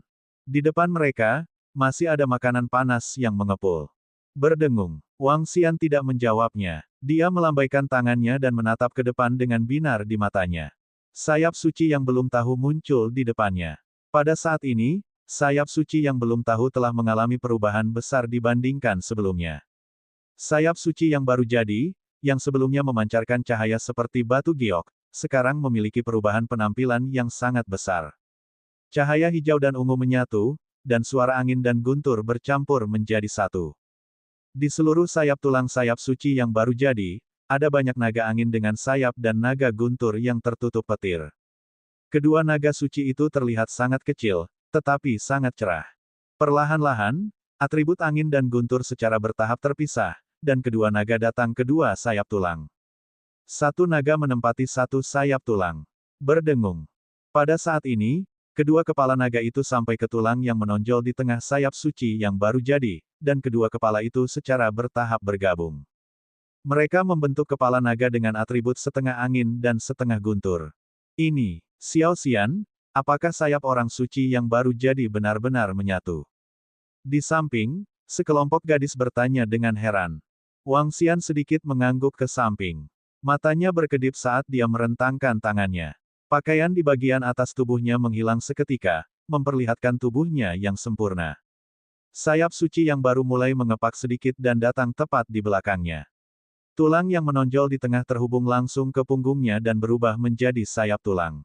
Di depan mereka, masih ada makanan panas yang mengepul. Berdengung, Wang Xian tidak menjawabnya. Dia melambaikan tangannya dan menatap ke depan dengan binar di matanya. Sayap suci yang belum tahu muncul di depannya. Pada saat ini, sayap suci yang belum tahu telah mengalami perubahan besar dibandingkan sebelumnya. Sayap suci yang baru jadi, yang sebelumnya memancarkan cahaya seperti batu giok, sekarang memiliki perubahan penampilan yang sangat besar. Cahaya hijau dan ungu menyatu, dan suara angin dan guntur bercampur menjadi satu. Di seluruh sayap tulang sayap suci yang baru jadi, ada banyak naga angin dengan sayap dan naga guntur yang tertutup petir. Kedua naga suci itu terlihat sangat kecil, tetapi sangat cerah. Perlahan-lahan, atribut angin dan guntur secara bertahap terpisah, dan kedua naga datang ke dua sayap tulang. Satu naga menempati satu sayap tulang. Berdengung. Pada saat ini, kedua kepala naga itu sampai ke tulang yang menonjol di tengah sayap suci yang baru jadi, dan kedua kepala itu secara bertahap bergabung. Mereka membentuk kepala naga dengan atribut setengah angin dan setengah guntur. Ini, Xiao Xian, apakah sayap orang suci yang baru jadi benar-benar menyatu? Di samping, sekelompok gadis bertanya dengan heran. Wang Xian sedikit mengangguk ke samping. Matanya berkedip saat dia merentangkan tangannya. Pakaian di bagian atas tubuhnya menghilang seketika, memperlihatkan tubuhnya yang sempurna. Sayap suci yang baru mulai mengepak sedikit dan datang tepat di belakangnya. Tulang yang menonjol di tengah terhubung langsung ke punggungnya dan berubah menjadi sayap tulang.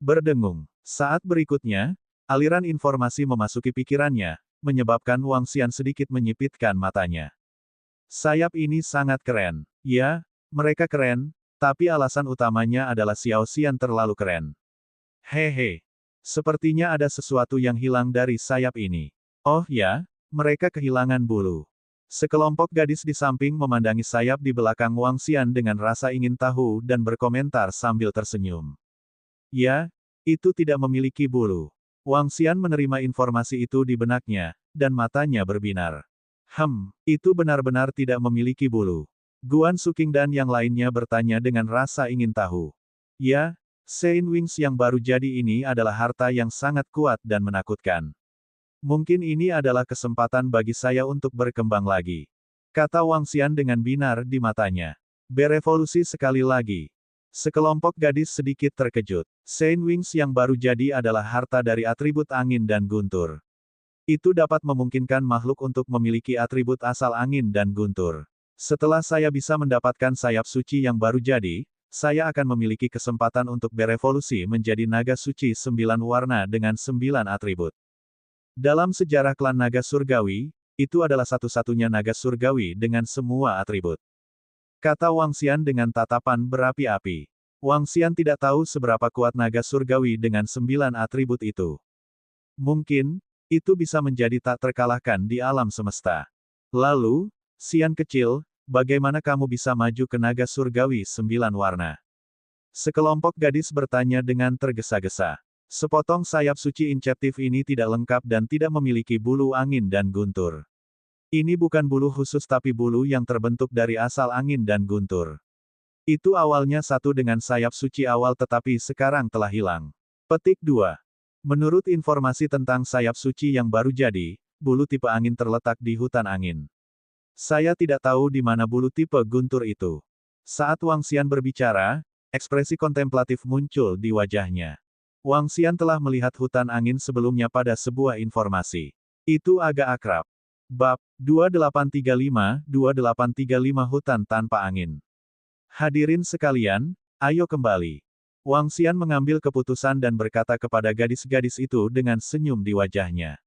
Berdengung. Saat berikutnya, aliran informasi memasuki pikirannya, menyebabkan Wang Xian sedikit menyipitkan matanya. Sayap ini sangat keren. Ya, mereka keren, tapi alasan utamanya adalah Xiao Xian terlalu keren. Hehe. Sepertinya ada sesuatu yang hilang dari sayap ini. Oh ya, mereka kehilangan bulu. Sekelompok gadis di samping memandangi sayap di belakang Wang Xian dengan rasa ingin tahu dan berkomentar sambil tersenyum. Ya, itu tidak memiliki bulu. Wang Xian menerima informasi itu di benaknya, dan matanya berbinar. Itu benar-benar tidak memiliki bulu. Guan Suking dan yang lainnya bertanya dengan rasa ingin tahu. Ya, Sein Wings yang baru jadi ini adalah harta yang sangat kuat dan menakutkan. Mungkin ini adalah kesempatan bagi saya untuk berkembang lagi. Kata Wang Xian dengan binar di matanya. Berevolusi sekali lagi. Sekelompok gadis sedikit terkejut. Sein Wings yang baru jadi adalah harta dari atribut angin dan guntur. Itu dapat memungkinkan makhluk untuk memiliki atribut asal angin dan guntur. Setelah saya bisa mendapatkan sayap suci yang baru jadi, saya akan memiliki kesempatan untuk berevolusi menjadi naga suci 9 warna dengan 9 atribut. Dalam sejarah klan naga surgawi, itu adalah satu-satunya naga surgawi dengan semua atribut. Kata Wang Xian dengan tatapan berapi-api. Wang Xian tidak tahu seberapa kuat naga surgawi dengan 9 atribut itu. Mungkin, itu bisa menjadi tak terkalahkan di alam semesta. Lalu, Xian kecil, bagaimana kamu bisa maju ke naga surgawi 9 warna? Sekelompok gadis bertanya dengan tergesa-gesa. Sepotong sayap suci inceptif ini tidak lengkap dan tidak memiliki bulu angin dan guntur. Ini bukan bulu khusus tapi bulu yang terbentuk dari asal angin dan guntur. Itu awalnya satu dengan sayap suci awal tetapi sekarang telah hilang. Petik 2. Menurut informasi tentang sayap suci yang baru jadi, bulu tipe angin terletak di hutan angin. Saya tidak tahu di mana bulu tipe guntur itu. Saat Wang Xian berbicara, ekspresi kontemplatif muncul di wajahnya. Wang Xian telah melihat hutan angin sebelumnya pada sebuah informasi. Itu agak akrab. Bab 2835 Hutan Tanpa Angin. Hadirin sekalian, ayo kembali. Wang Xian mengambil keputusan dan berkata kepada gadis-gadis itu dengan senyum di wajahnya.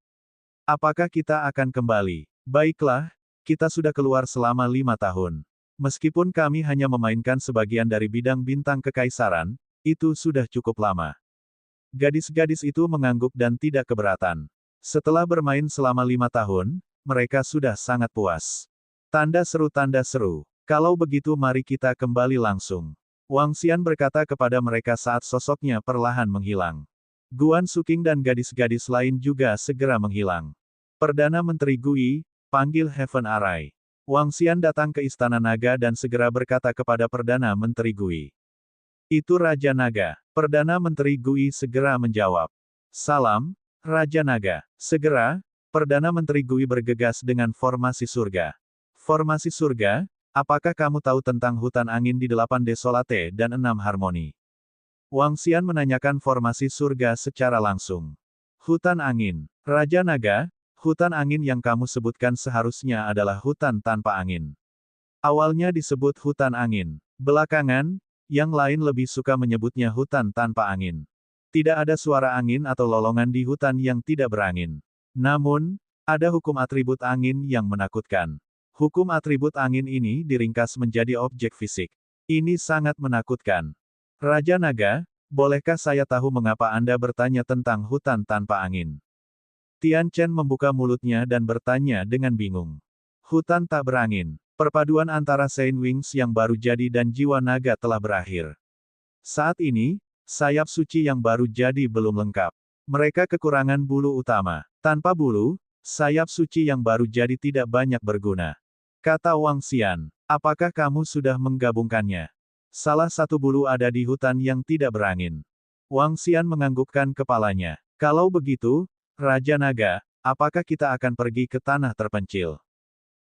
Apakah kita akan kembali? Baiklah, kita sudah keluar selama 5 tahun. Meskipun kami hanya memainkan sebagian dari bidang bintang kekaisaran, itu sudah cukup lama. Gadis-gadis itu mengangguk dan tidak keberatan. Setelah bermain selama 5 tahun, mereka sudah sangat puas. Tanda seru. Kalau begitu mari kita kembali langsung. Wang Xian berkata kepada mereka saat sosoknya perlahan menghilang. Guan Suking dan gadis-gadis lain juga segera menghilang. Perdana Menteri Gui, panggil Heaven Arai. Wang Xian datang ke Istana Naga dan segera berkata kepada Perdana Menteri Gui. Itu Raja Naga. Perdana Menteri Gui segera menjawab. Salam, Raja Naga. Segera, Perdana Menteri Gui bergegas dengan formasi surga. Formasi surga, apakah kamu tahu tentang hutan angin di 8 desolate dan 6 harmoni? Wang Xian menanyakan formasi surga secara langsung. Hutan angin. Raja Naga, hutan angin yang kamu sebutkan seharusnya adalah hutan tanpa angin. Awalnya disebut hutan angin. Belakangan, yang lain lebih suka menyebutnya hutan tanpa angin. Tidak ada suara angin atau lolongan di hutan yang tidak berangin. Namun, ada hukum atribut angin yang menakutkan. Hukum atribut angin ini diringkas menjadi objek fisik. Ini sangat menakutkan. Raja Naga, bolehkah saya tahu mengapa Anda bertanya tentang hutan tanpa angin? Tian Chen membuka mulutnya dan bertanya dengan bingung. Hutan tak berangin. Perpaduan antara Saint Wings yang baru jadi dan jiwa naga telah berakhir. Saat ini, sayap suci yang baru jadi belum lengkap. Mereka kekurangan bulu utama. Tanpa bulu, sayap suci yang baru jadi tidak banyak berguna. Kata Wang Xian, apakah kamu sudah menggabungkannya? Salah satu bulu ada di hutan yang tidak berangin. Wang Xian menganggukkan kepalanya. Kalau begitu, Raja Naga, apakah kita akan pergi ke tanah terpencil?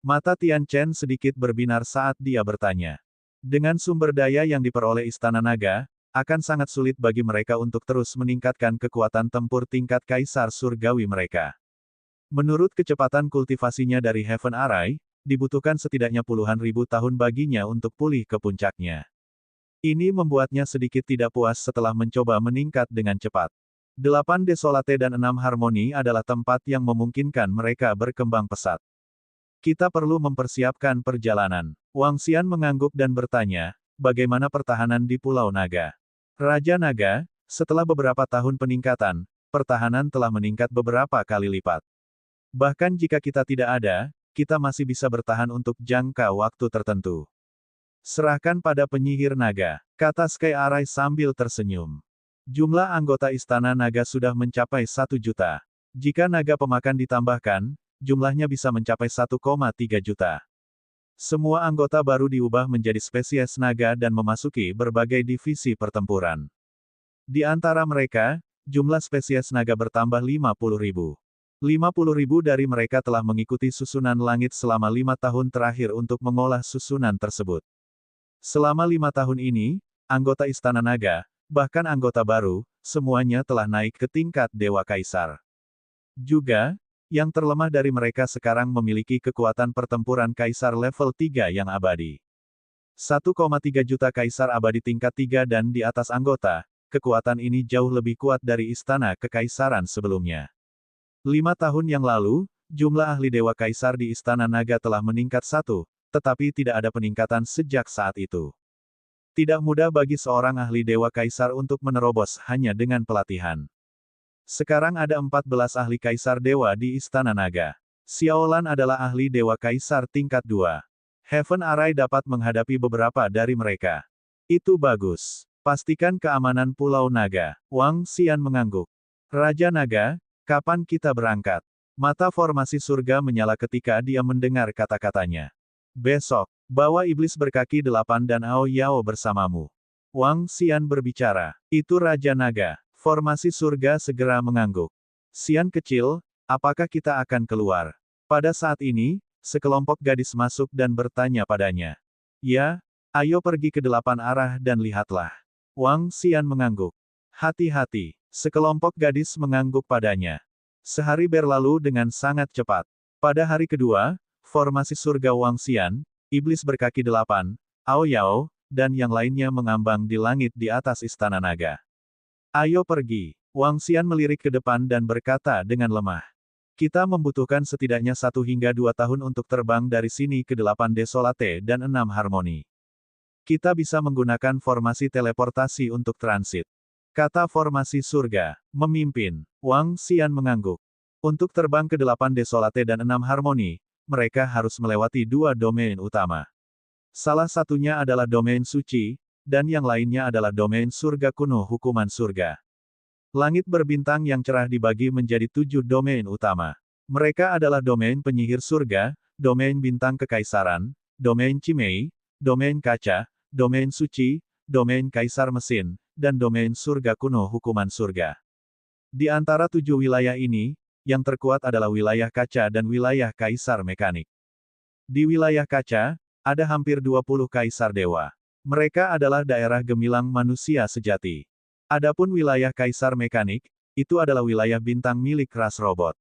Mata Tian Chen sedikit berbinar saat dia bertanya. Dengan sumber daya yang diperoleh Istana Naga, akan sangat sulit bagi mereka untuk terus meningkatkan kekuatan tempur tingkat kaisar surgawi mereka. Menurut kecepatan kultivasinya dari Heaven Arai, dibutuhkan setidaknya puluhan ribu tahun baginya untuk pulih ke puncaknya. Ini membuatnya sedikit tidak puas setelah mencoba meningkat dengan cepat. 8 desolate dan 6 harmoni adalah tempat yang memungkinkan mereka berkembang pesat. Kita perlu mempersiapkan perjalanan. Wang Xian mengangguk dan bertanya, bagaimana pertahanan di Pulau Naga? Raja Naga, setelah beberapa tahun peningkatan, pertahanan telah meningkat beberapa kali lipat. Bahkan jika kita tidak ada, kita masih bisa bertahan untuk jangka waktu tertentu. Serahkan pada penyihir naga, kata Sky Arai sambil tersenyum. Jumlah anggota Istana Naga sudah mencapai 1 juta. Jika naga pemakan ditambahkan, jumlahnya bisa mencapai 1,3 juta. Semua anggota baru diubah menjadi spesies naga dan memasuki berbagai divisi pertempuran. Di antara mereka, jumlah spesies naga bertambah 50.000. 50.000 dari mereka telah mengikuti susunan langit selama 5 tahun terakhir untuk mengolah susunan tersebut. Selama 5 tahun ini, anggota Istana Naga, bahkan anggota baru, semuanya telah naik ke tingkat Dewa Kaisar. Juga, yang terlemah dari mereka sekarang memiliki kekuatan pertempuran Kaisar level 3 yang abadi. 1,3 juta Kaisar abadi tingkat 3 dan di atas anggota, kekuatan ini jauh lebih kuat dari Istana Kekaisaran sebelumnya. 5 tahun yang lalu, jumlah ahli Dewa Kaisar di Istana Naga telah meningkat 1, tetapi tidak ada peningkatan sejak saat itu. Tidak mudah bagi seorang ahli Dewa Kaisar untuk menerobos hanya dengan pelatihan. Sekarang ada 14 ahli Kaisar Dewa di Istana Naga. Xiaolan adalah ahli Dewa Kaisar tingkat 2. Heaven Array dapat menghadapi beberapa dari mereka. Itu bagus. Pastikan keamanan Pulau Naga. Wang Xian mengangguk. Raja Naga, kapan kita berangkat? Mata formasi surga menyala ketika dia mendengar kata-katanya. Besok, bawa iblis berkaki 8 dan Ao Yao bersamamu. Wang Xian berbicara. Itu Raja Naga. Formasi surga segera mengangguk. Xian kecil, apakah kita akan keluar? Pada saat ini, sekelompok gadis masuk dan bertanya padanya. Ya, ayo pergi ke 8 arah dan lihatlah. Wang Xian mengangguk. Hati-hati, sekelompok gadis mengangguk padanya. Sehari berlalu dengan sangat cepat. Pada hari kedua, formasi surga Wang Xian, iblis berkaki 8, Ao Yao, dan yang lainnya mengambang di langit di atas istana naga. Ayo pergi. Wang Xian melirik ke depan dan berkata dengan lemah. Kita membutuhkan setidaknya 1 hingga 2 tahun untuk terbang dari sini ke 8 Desolate dan 6 Harmoni. Kita bisa menggunakan formasi teleportasi untuk transit. Kata formasi surga, memimpin. Wang Xian mengangguk. Untuk terbang ke 8 Desolate dan 6 Harmoni, mereka harus melewati 2 domain utama. Salah satunya adalah domain suci, dan yang lainnya adalah domain surga kuno hukuman surga. Langit berbintang yang cerah dibagi menjadi 7 domain utama. Mereka adalah domain penyihir surga, domain bintang kekaisaran, domain Cimei, domain kaca, domain suci, domain kaisar mesin, dan domain surga kuno hukuman surga. Di antara 7 wilayah ini, yang terkuat adalah wilayah kaca dan wilayah kaisar mekanik. Di wilayah kaca, ada hampir 20 kaisar dewa. Mereka adalah daerah gemilang manusia sejati. Adapun wilayah kaisar mekanik, itu adalah wilayah bintang milik ras robot.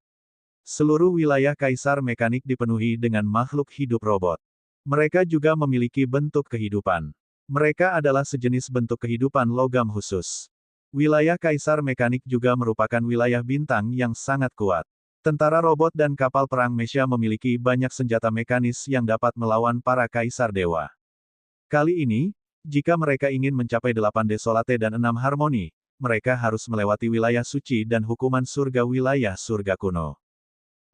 Seluruh wilayah kaisar mekanik dipenuhi dengan makhluk hidup robot. Mereka juga memiliki bentuk kehidupan. Mereka adalah sejenis bentuk kehidupan logam khusus. Wilayah kaisar mekanik juga merupakan wilayah bintang yang sangat kuat. Tentara robot dan kapal perang Mesha memiliki banyak senjata mekanis yang dapat melawan para kaisar dewa. Kali ini, jika mereka ingin mencapai 8 Desolate dan 6 Harmoni, mereka harus melewati wilayah suci dan hukuman surga wilayah surga kuno.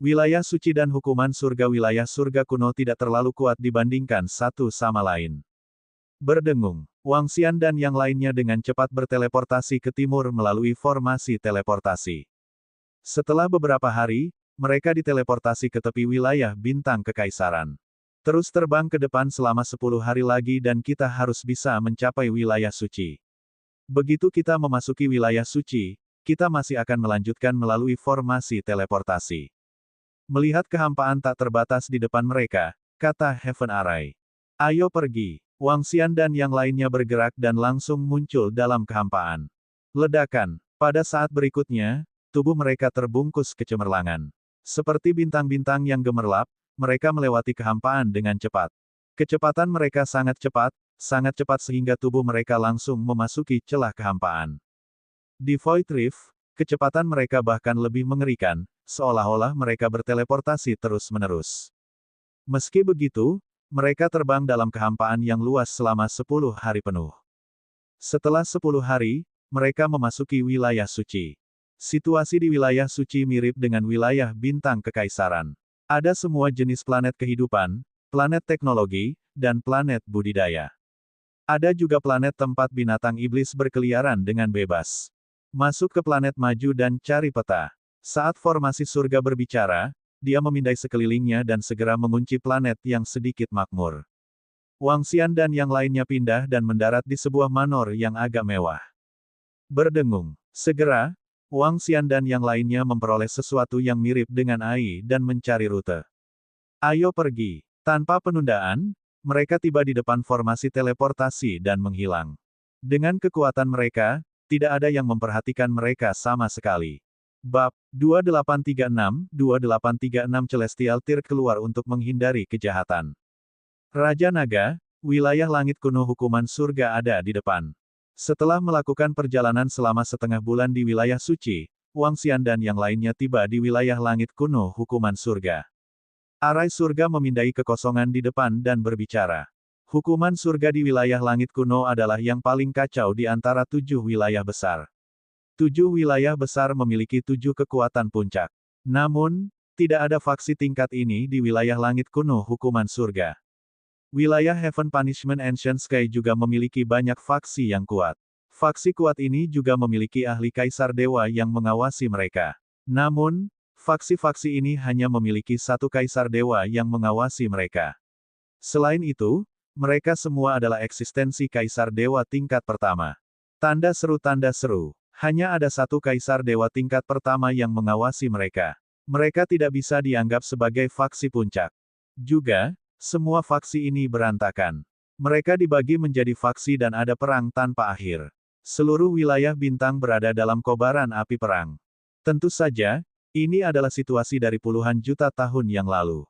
Wilayah suci dan hukuman surga wilayah surga kuno tidak terlalu kuat dibandingkan satu sama lain. Berdengung, Wang Xian dan yang lainnya dengan cepat berteleportasi ke timur melalui formasi teleportasi. Setelah beberapa hari, mereka diteleportasi ke tepi wilayah bintang kekaisaran. Terus terbang ke depan selama 10 hari lagi dan kita harus bisa mencapai wilayah suci. Begitu kita memasuki wilayah suci, kita masih akan melanjutkan melalui formasi teleportasi. Melihat kehampaan tak terbatas di depan mereka, kata Heaven Array. Ayo pergi. Wang Xian dan yang lainnya bergerak dan langsung muncul dalam kehampaan. Ledakan. Pada saat berikutnya, tubuh mereka terbungkus kecemerlangan. Seperti bintang-bintang yang gemerlap, mereka melewati kehampaan dengan cepat. Kecepatan mereka sangat cepat sehingga tubuh mereka langsung memasuki celah kehampaan. Di Void Rift, kecepatan mereka bahkan lebih mengerikan, seolah-olah mereka berteleportasi terus-menerus. Meski begitu, mereka terbang dalam kehampaan yang luas selama 10 hari penuh. Setelah 10 hari, mereka memasuki wilayah suci. Situasi di wilayah suci mirip dengan wilayah bintang kekaisaran. Ada semua jenis planet kehidupan, planet teknologi, dan planet budidaya. Ada juga planet tempat binatang iblis berkeliaran dengan bebas. Masuk ke planet maju dan cari peta. Saat formasi surga berbicara, dia memindai sekelilingnya dan segera mengunci planet yang sedikit makmur. Wang Xian dan yang lainnya pindah dan mendarat di sebuah manor yang agak mewah. Berdengung. Segera, Wang Xian dan yang lainnya memperoleh sesuatu yang mirip dengan AI dan mencari rute. Ayo pergi. Tanpa penundaan, mereka tiba di depan formasi teleportasi dan menghilang. Dengan kekuatan mereka, tidak ada yang memperhatikan mereka sama sekali. Bab 2836 Celestial Tear keluar untuk menghindari kejahatan. Raja Naga, wilayah langit kuno hukuman surga ada di depan. Setelah melakukan perjalanan selama setengah bulan di wilayah suci, Wang Xian dan yang lainnya tiba di wilayah langit kuno hukuman surga. Arai surga memindai kekosongan di depan dan berbicara. Hukuman surga di wilayah langit kuno adalah yang paling kacau di antara 7 wilayah besar. 7 wilayah besar memiliki 7 kekuatan puncak. Namun, tidak ada faksi tingkat ini di wilayah langit kuno hukuman surga. Wilayah Heaven Punishment Ancient Sky juga memiliki banyak faksi yang kuat. Faksi kuat ini juga memiliki ahli kaisar dewa yang mengawasi mereka. Namun, faksi-faksi ini hanya memiliki satu kaisar dewa yang mengawasi mereka. Selain itu, mereka semua adalah eksistensi kaisar dewa tingkat pertama. Tanda seru tanda seru. Hanya ada satu kaisar dewa tingkat pertama yang mengawasi mereka. Mereka tidak bisa dianggap sebagai faksi puncak. Juga, semua faksi ini berantakan. Mereka dibagi menjadi faksi dan ada perang tanpa akhir. Seluruh wilayah bintang berada dalam kobaran api perang. Tentu saja, ini adalah situasi dari puluhan juta tahun yang lalu.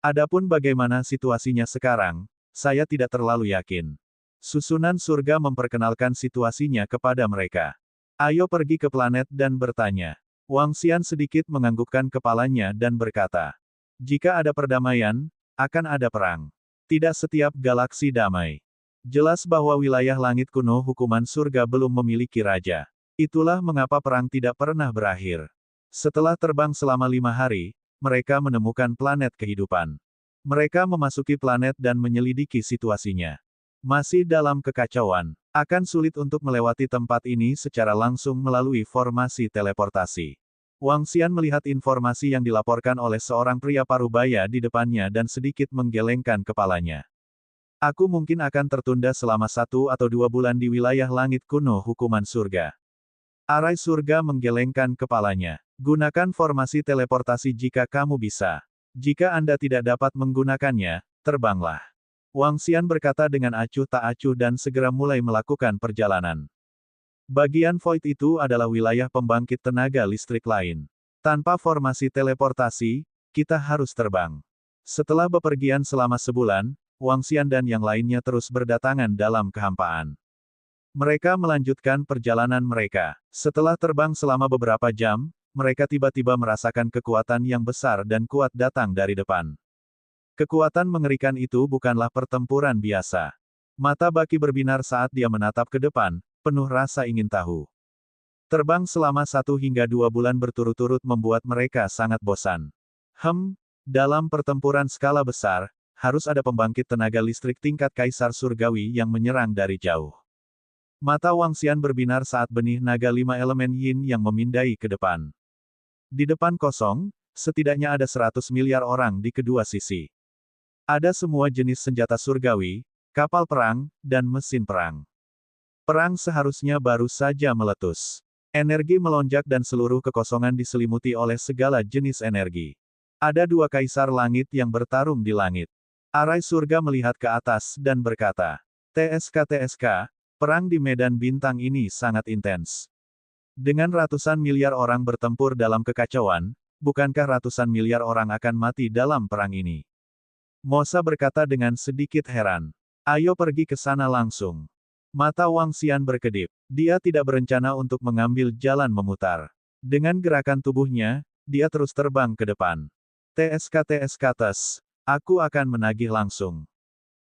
Adapun bagaimana situasinya sekarang, saya tidak terlalu yakin. Susunan surga memperkenalkan situasinya kepada mereka. Ayo pergi ke planet dan bertanya. Wang Xian sedikit menganggukkan kepalanya dan berkata, jika ada perdamaian, akan ada perang. Tidak setiap galaksi damai. Jelas bahwa wilayah langit kuno hukuman surga belum memiliki raja. Itulah mengapa perang tidak pernah berakhir. Setelah terbang selama 5 hari, mereka menemukan planet kehidupan. Mereka memasuki planet dan menyelidiki situasinya. Masih dalam kekacauan, akan sulit untuk melewati tempat ini secara langsung melalui formasi teleportasi. Wang Xian melihat informasi yang dilaporkan oleh seorang pria parubaya di depannya dan sedikit menggelengkan kepalanya. Aku mungkin akan tertunda selama 1 atau 2 bulan di wilayah langit kuno hukuman surga. Arai surga menggelengkan kepalanya. Gunakan formasi teleportasi jika kamu bisa. Jika Anda tidak dapat menggunakannya, terbanglah. Wang Xian berkata dengan acuh tak acuh dan segera mulai melakukan perjalanan. Bagian void itu adalah wilayah pembangkit tenaga listrik lain. Tanpa formasi teleportasi, kita harus terbang. Setelah bepergian selama sebulan, Wang Xian dan yang lainnya terus berdatangan dalam kehampaan. Mereka melanjutkan perjalanan mereka. Setelah terbang selama beberapa jam, mereka tiba-tiba merasakan kekuatan yang besar dan kuat datang dari depan. Kekuatan mengerikan itu bukanlah pertempuran biasa. Mata Baki berbinar saat dia menatap ke depan, penuh rasa ingin tahu. Terbang selama 1 hingga 2 bulan berturut-turut membuat mereka sangat bosan. Dalam pertempuran skala besar, harus ada pembangkit tenaga listrik tingkat kaisar surgawi yang menyerang dari jauh. Mata Wang Xian berbinar saat benih naga 5 elemen yin yang memindai ke depan. Di depan kosong, setidaknya ada 100 miliar orang di kedua sisi. Ada semua jenis senjata surgawi, kapal perang, dan mesin perang. Perang seharusnya baru saja meletus. Energi melonjak dan seluruh kekosongan diselimuti oleh segala jenis energi. Ada 2 kaisar langit yang bertarung di langit. Arai surga melihat ke atas dan berkata, TSK, perang di medan bintang ini sangat intens. Dengan ratusan miliar orang bertempur dalam kekacauan, bukankah ratusan miliar orang akan mati dalam perang ini? Mosa berkata dengan sedikit heran. Ayo pergi ke sana langsung. Mata Wang Xian berkedip. Dia tidak berencana untuk mengambil jalan memutar. Dengan gerakan tubuhnya, dia terus terbang ke depan. TSK, aku akan menagih langsung.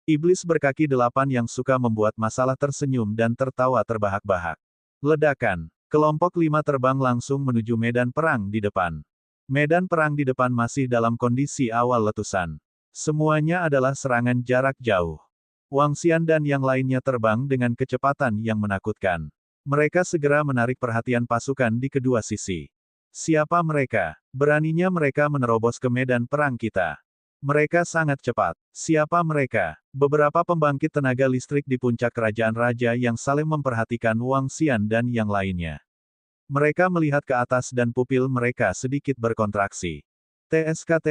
Iblis berkaki 8 yang suka membuat masalah tersenyum dan tertawa terbahak-bahak. Ledakan. Kelompok 5 terbang langsung menuju medan perang di depan. Medan perang di depan masih dalam kondisi awal letusan. Semuanya adalah serangan jarak jauh. Wang Xian dan yang lainnya terbang dengan kecepatan yang menakutkan. Mereka segera menarik perhatian pasukan di kedua sisi. Siapa mereka? Beraninya mereka menerobos ke medan perang kita. Mereka sangat cepat. Siapa mereka? Beberapa pembangkit tenaga listrik di puncak kerajaan raja yang saling memperhatikan Wang Xian dan yang lainnya. Mereka melihat ke atas dan pupil mereka sedikit berkontraksi. TSK,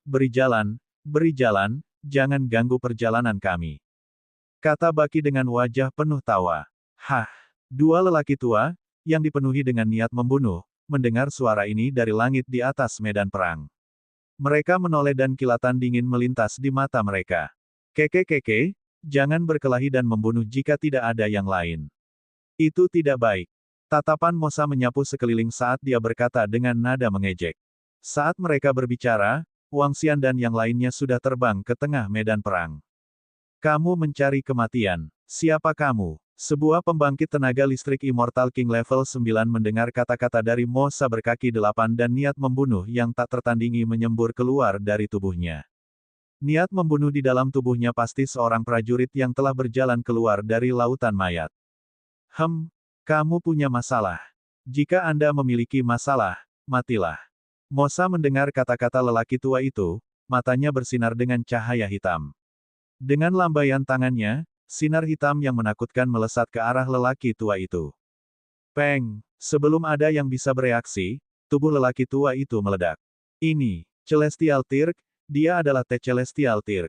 beri jalan, jangan ganggu perjalanan kami. Kata Baki dengan wajah penuh tawa. Hah, 2 lelaki tua, yang dipenuhi dengan niat membunuh, mendengar suara ini dari langit di atas medan perang. Mereka menoleh dan kilatan dingin melintas di mata mereka. Keke, jangan berkelahi dan membunuh jika tidak ada yang lain. Itu tidak baik. Tatapan Mosa menyapu sekeliling saat dia berkata dengan nada mengejek. Saat mereka berbicara, Wang Xian dan yang lainnya sudah terbang ke tengah medan perang. Kamu mencari kematian. Siapa kamu? Sebuah pembangkit tenaga listrik Immortal King level 9 mendengar kata-kata dari Mosa berkaki 8 dan niat membunuh yang tak tertandingi menyembur keluar dari tubuhnya. Niat membunuh di dalam tubuhnya pasti seorang prajurit yang telah berjalan keluar dari lautan mayat. Kamu punya masalah. Jika Anda memiliki masalah, matilah. Mosa mendengar kata-kata lelaki tua itu, matanya bersinar dengan cahaya hitam. Dengan lambaian tangannya, sinar hitam yang menakutkan melesat ke arah lelaki tua itu. Peng! Sebelum ada yang bisa bereaksi, tubuh lelaki tua itu meledak. Ini, Celestial Tirk, dia adalah Celestial Tirk.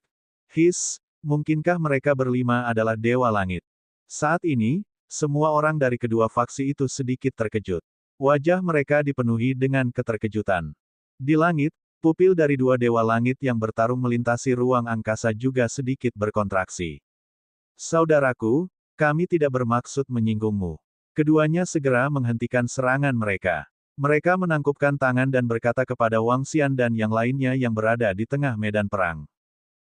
Mungkinkah mereka berlima adalah Dewa Langit? Saat ini, semua orang dari kedua faksi itu sedikit terkejut. Wajah mereka dipenuhi dengan keterkejutan. Di langit, pupil dari dua Dewa Langit yang bertarung melintasi ruang angkasa juga sedikit berkontraksi. Saudaraku, kami tidak bermaksud menyinggungmu. Keduanya segera menghentikan serangan mereka. Mereka menangkupkan tangan dan berkata kepada Wang Xian dan yang lainnya yang berada di tengah medan perang.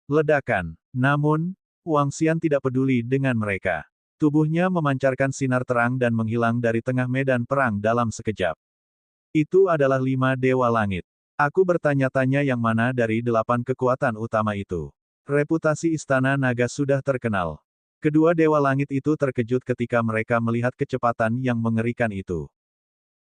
Ledakan. Namun, Wang Xian tidak peduli dengan mereka. Tubuhnya memancarkan sinar terang dan menghilang dari tengah medan perang dalam sekejap. Itu adalah 5 Dewa Langit. Aku bertanya-tanya yang mana dari 8 kekuatan utama itu. Reputasi Istana Naga sudah terkenal. Kedua Dewa Langit itu terkejut ketika mereka melihat kecepatan yang mengerikan itu.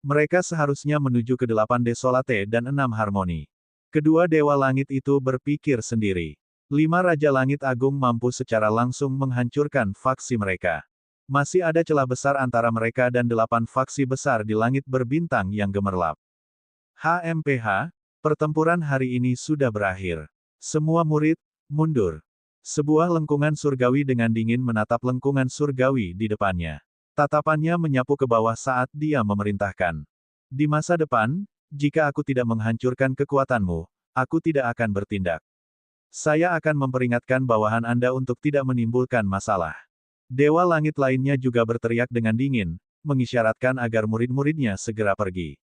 Mereka seharusnya menuju ke 8 Desolate dan 6 Harmoni. Kedua Dewa Langit itu berpikir sendiri. 5 Raja Langit Agung mampu secara langsung menghancurkan faksi mereka. Masih ada celah besar antara mereka dan 8 faksi besar di langit berbintang yang gemerlap. Pertempuran hari ini sudah berakhir. Semua murid, mundur. Sebuah lengkungan surgawi dengan dingin menatap lengkungan surgawi di depannya. Tatapannya menyapu ke bawah saat dia memerintahkan. Di masa depan, jika aku tidak menghancurkan kekuatanmu, aku tidak akan bertindak. Saya akan memperingatkan bawahan Anda untuk tidak menimbulkan masalah. Dewa Langit lainnya juga berteriak dengan dingin, mengisyaratkan agar murid-muridnya segera pergi.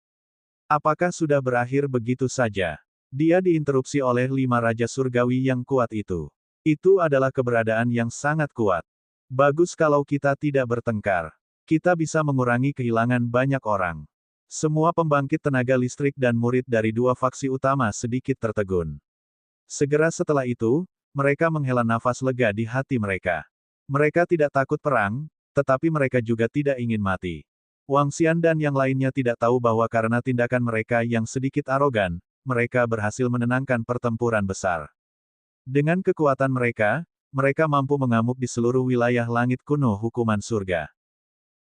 Apakah sudah berakhir begitu saja? Dia diinterupsi oleh 5 Raja Surgawi yang kuat itu. Itu adalah keberadaan yang sangat kuat. Bagus kalau kita tidak bertengkar. Kita bisa mengurangi kehilangan banyak orang. Semua pembangkit tenaga listrik dan murid dari dua faksi utama sedikit tertegun. Segera setelah itu, mereka menghela nafas lega di hati mereka. Mereka tidak takut perang, tetapi mereka juga tidak ingin mati. Wang Xian dan yang lainnya tidak tahu bahwa karena tindakan mereka yang sedikit arogan, mereka berhasil menenangkan pertempuran besar. Dengan kekuatan mereka mampu mengamuk di seluruh wilayah langit kuno hukuman surga.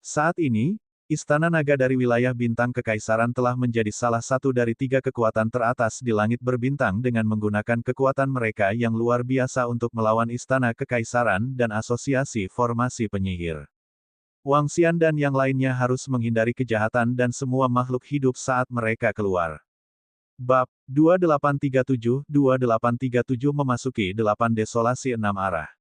Saat ini, Istana Naga dari wilayah bintang kekaisaran telah menjadi salah satu dari 3 kekuatan teratas di langit berbintang dengan menggunakan kekuatan mereka yang luar biasa untuk melawan Istana Kekaisaran dan Asosiasi Formasi Penyihir. Wang Xian dan yang lainnya harus menghindari kejahatan dan semua makhluk hidup saat mereka keluar. Bab 2837 memasuki 8 Desolasi 6 arah.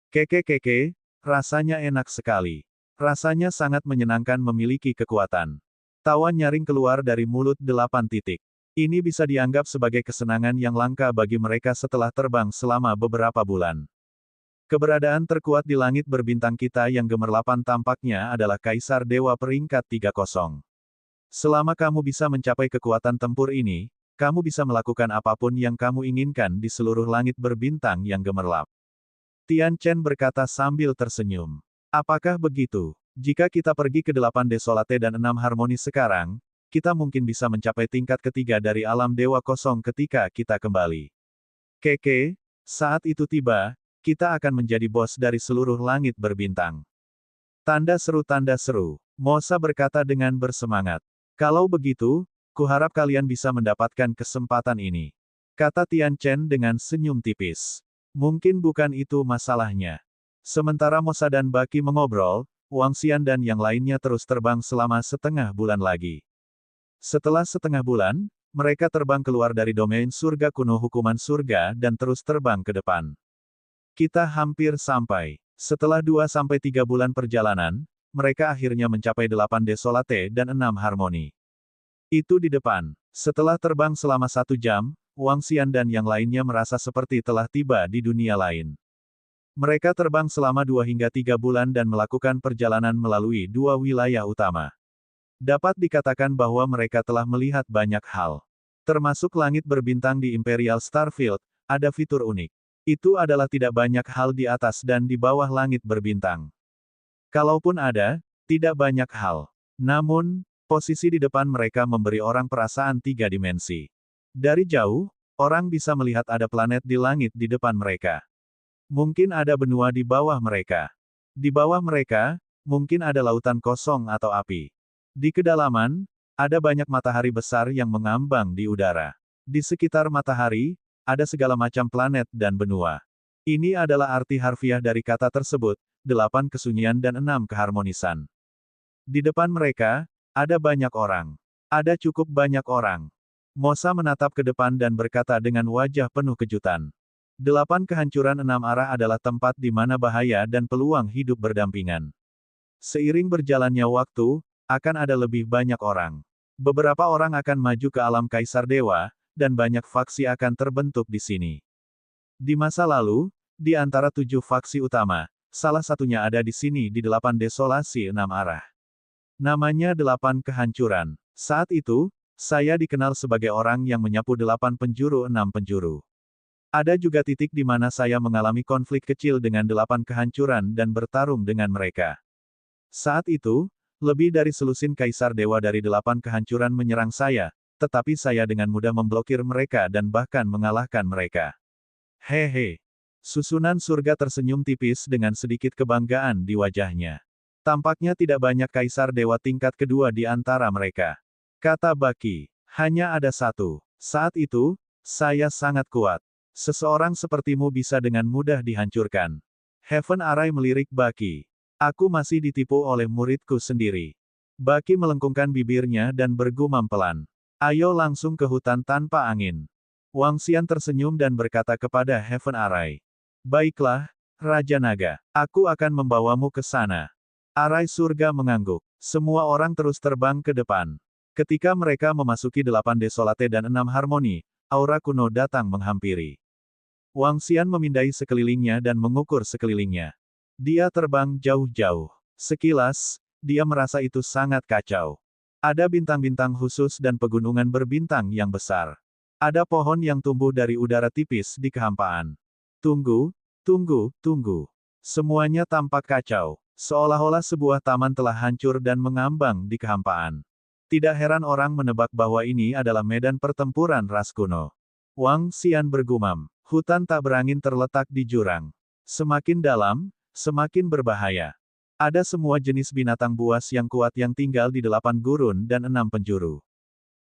Keke, rasanya enak sekali. Rasanya sangat menyenangkan memiliki kekuatan. Tawa nyaring keluar dari mulut 8 titik. Ini bisa dianggap sebagai kesenangan yang langka bagi mereka setelah terbang selama beberapa bulan. Keberadaan terkuat di langit berbintang kita yang gemerlapan tampaknya adalah Kaisar Dewa peringkat 30. Selama kamu bisa mencapai kekuatan tempur ini, kamu bisa melakukan apapun yang kamu inginkan di seluruh langit berbintang yang gemerlap. Tian Chen berkata sambil tersenyum. Apakah begitu? Jika kita pergi ke 8 Desolate dan 6 Harmoni sekarang, kita mungkin bisa mencapai tingkat ketiga dari alam Dewa Kosong ketika kita kembali. Keke, saat itu tiba, kita akan menjadi bos dari seluruh langit berbintang. Tanda seru, Mosa berkata dengan bersemangat. Kalau begitu, kuharap kalian bisa mendapatkan kesempatan ini. Kata Tian Chen dengan senyum tipis. Mungkin bukan itu masalahnya. Sementara Mosa dan Baki mengobrol, Wang Xian dan yang lainnya terus terbang selama setengah bulan lagi. Setelah setengah bulan, mereka terbang keluar dari domain surga kuno hukuman surga dan terus terbang ke depan. Kita hampir sampai. Setelah 2-3 bulan perjalanan, mereka akhirnya mencapai 8 Desolate dan 6 Harmoni. Itu di depan. Setelah terbang selama 1 jam, Wang Xian dan yang lainnya merasa seperti telah tiba di dunia lain. Mereka terbang selama 2 hingga 3 bulan dan melakukan perjalanan melalui 2 wilayah utama. Dapat dikatakan bahwa mereka telah melihat banyak hal. Termasuk langit berbintang di Imperial Starfield, ada fitur unik. Itu adalah tidak banyak hal di atas dan di bawah langit berbintang. Kalaupun ada, tidak banyak hal. Namun, posisi di depan mereka memberi orang perasaan tiga dimensi. Dari jauh, orang bisa melihat ada planet di langit di depan mereka. Mungkin ada benua di bawah mereka. Di bawah mereka, mungkin ada lautan kosong atau api. Di kedalaman, ada banyak matahari besar yang mengambang di udara. Di sekitar matahari, ada segala macam planet dan benua. Ini adalah arti harfiah dari kata tersebut, 8 kesunyian dan 6 keharmonisan. Di depan mereka, ada banyak orang. Ada cukup banyak orang. Mosa menatap ke depan dan berkata dengan wajah penuh kejutan. 8 kehancuran 6 arah adalah tempat di mana bahaya dan peluang hidup berdampingan. Seiring berjalannya waktu, akan ada lebih banyak orang. Beberapa orang akan maju ke alam Kaisar Dewa, dan banyak faksi akan terbentuk di sini. Di masa lalu, di antara 7 faksi utama, salah satunya ada di sini di 8 desolasi 6 arah. Namanya 8 kehancuran. Saat itu, saya dikenal sebagai orang yang menyapu 8 penjuru 6 penjuru. Ada juga titik di mana saya mengalami konflik kecil dengan 8 kehancuran dan bertarung dengan mereka. Saat itu, lebih dari selusin Kaisar Dewa dari 8 kehancuran menyerang saya, tetapi saya dengan mudah memblokir mereka dan bahkan mengalahkan mereka. Hehe. Susunan surga tersenyum tipis dengan sedikit kebanggaan di wajahnya. Tampaknya tidak banyak Kaisar Dewa tingkat kedua di antara mereka. Kata Baki, hanya ada satu. Saat itu, saya sangat kuat. Seseorang sepertimu bisa dengan mudah dihancurkan. Heaven Arai melirik Baki. Aku masih ditipu oleh muridku sendiri. Baki melengkungkan bibirnya dan bergumam pelan. Ayo langsung ke hutan tanpa angin. Wang Xian tersenyum dan berkata kepada Heaven Arai. Baiklah, Raja Naga. Aku akan membawamu ke sana. Arai surga mengangguk. Semua orang terus terbang ke depan. Ketika mereka memasuki 8 desolate dan 6 harmoni, aura kuno datang menghampiri. Wang Xian memindai sekelilingnya dan mengukur sekelilingnya. Dia terbang jauh-jauh. Sekilas, dia merasa itu sangat kacau. Ada bintang-bintang khusus dan pegunungan berbintang yang besar. Ada pohon yang tumbuh dari udara tipis di kehampaan. Tunggu, tunggu, tunggu. Semuanya tampak kacau. Seolah-olah sebuah taman telah hancur dan mengambang di kehampaan. Tidak heran orang menebak bahwa ini adalah medan pertempuran ras kuno. Wang Xian bergumam. Hutan tak berangin terletak di jurang. Semakin dalam, semakin berbahaya. Ada semua jenis binatang buas yang kuat yang tinggal di 8 gurun dan 6 penjuru.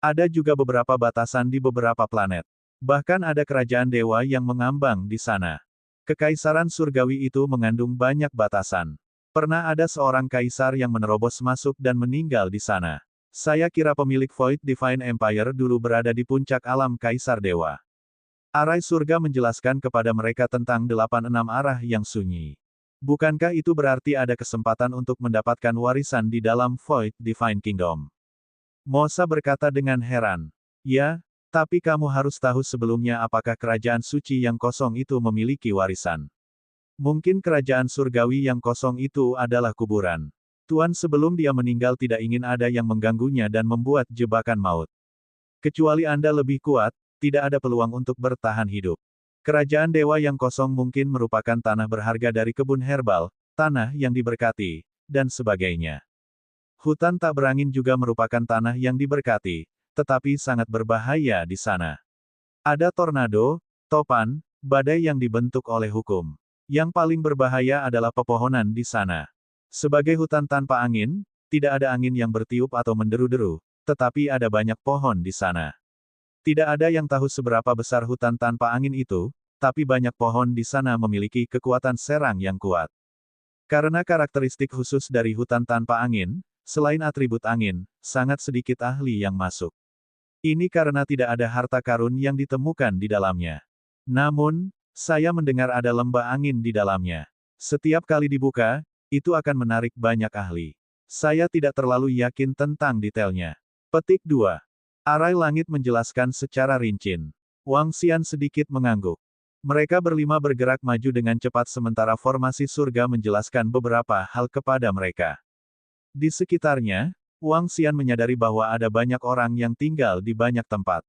Ada juga beberapa batasan di beberapa planet. Bahkan ada kerajaan dewa yang mengambang di sana. Kekaisaran surgawi itu mengandung banyak batasan. Pernah ada seorang kaisar yang menerobos masuk dan meninggal di sana. Saya kira pemilik Void Divine Empire dulu berada di puncak alam Kaisar Dewa. Arai surga menjelaskan kepada mereka tentang 8 arah yang sunyi. Bukankah itu berarti ada kesempatan untuk mendapatkan warisan di dalam Void Divine Kingdom? Mosa berkata dengan heran. Ya, tapi kamu harus tahu sebelumnya apakah kerajaan suci yang kosong itu memiliki warisan. Mungkin kerajaan surgawi yang kosong itu adalah kuburan. Tuan sebelum dia meninggal tidak ingin ada yang mengganggunya dan membuat jebakan maut. Kecuali Anda lebih kuat, tidak ada peluang untuk bertahan hidup. Kerajaan dewa yang kosong mungkin merupakan tanah berharga dari kebun herbal, tanah yang diberkati, dan sebagainya. Hutan tak berangin juga merupakan tanah yang diberkati, tetapi sangat berbahaya di sana. Ada tornado, topan, badai yang dibentuk oleh hukum. Yang paling berbahaya adalah pepohonan di sana. Sebagai hutan tanpa angin, tidak ada angin yang bertiup atau menderu-deru, tetapi ada banyak pohon di sana. Tidak ada yang tahu seberapa besar hutan tanpa angin itu, tapi banyak pohon di sana memiliki kekuatan serang yang kuat. Karena karakteristik khusus dari hutan tanpa angin, selain atribut angin, sangat sedikit ahli yang masuk. Ini karena tidak ada harta karun yang ditemukan di dalamnya. Namun, saya mendengar ada lembah angin di dalamnya. Setiap kali dibuka, itu akan menarik banyak ahli. Saya tidak terlalu yakin tentang detailnya. Petik 2. Arai langit menjelaskan secara rinci. Wang Xian sedikit mengangguk. Mereka berlima bergerak maju dengan cepat sementara formasi surga menjelaskan beberapa hal kepada mereka. Di sekitarnya, Wang Xian menyadari bahwa ada banyak orang yang tinggal di banyak tempat.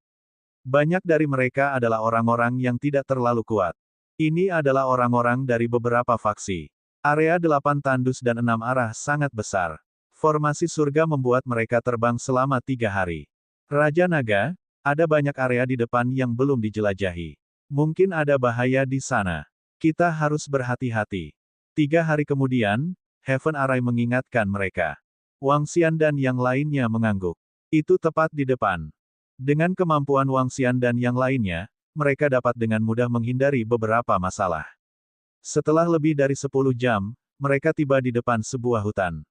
Banyak dari mereka adalah orang-orang yang tidak terlalu kuat. Ini adalah orang-orang dari beberapa faksi. Area 8 tandus dan 6 arah sangat besar. Formasi surga membuat mereka terbang selama 3 hari. Raja Naga, ada banyak area di depan yang belum dijelajahi. Mungkin ada bahaya di sana. Kita harus berhati-hati. 3 hari kemudian, Heaven Array mengingatkan mereka. Wang Xian dan yang lainnya mengangguk. Itu tepat di depan. Dengan kemampuan Wang Xian dan yang lainnya, mereka dapat dengan mudah menghindari beberapa masalah. Setelah lebih dari 10 jam, mereka tiba di depan sebuah hutan.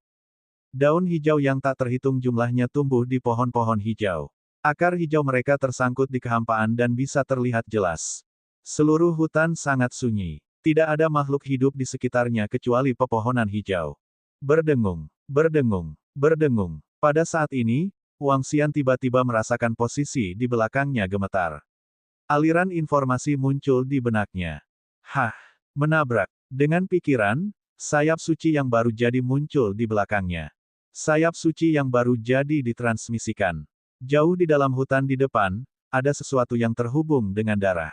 Daun hijau yang tak terhitung jumlahnya tumbuh di pohon-pohon hijau. Akar hijau mereka tersangkut di kehampaan dan bisa terlihat jelas. Seluruh hutan sangat sunyi. Tidak ada makhluk hidup di sekitarnya kecuali pepohonan hijau. Berdengung, berdengung, berdengung. Pada saat ini, Wang Xian tiba-tiba merasakan posisi di belakangnya gemetar. Aliran informasi muncul di benaknya. Hah! Menabrak. Dengan pikiran, sayap suci yang baru jadi muncul di belakangnya. Sayap suci yang baru jadi ditransmisikan. Jauh di dalam hutan di depan, ada sesuatu yang terhubung dengan darah.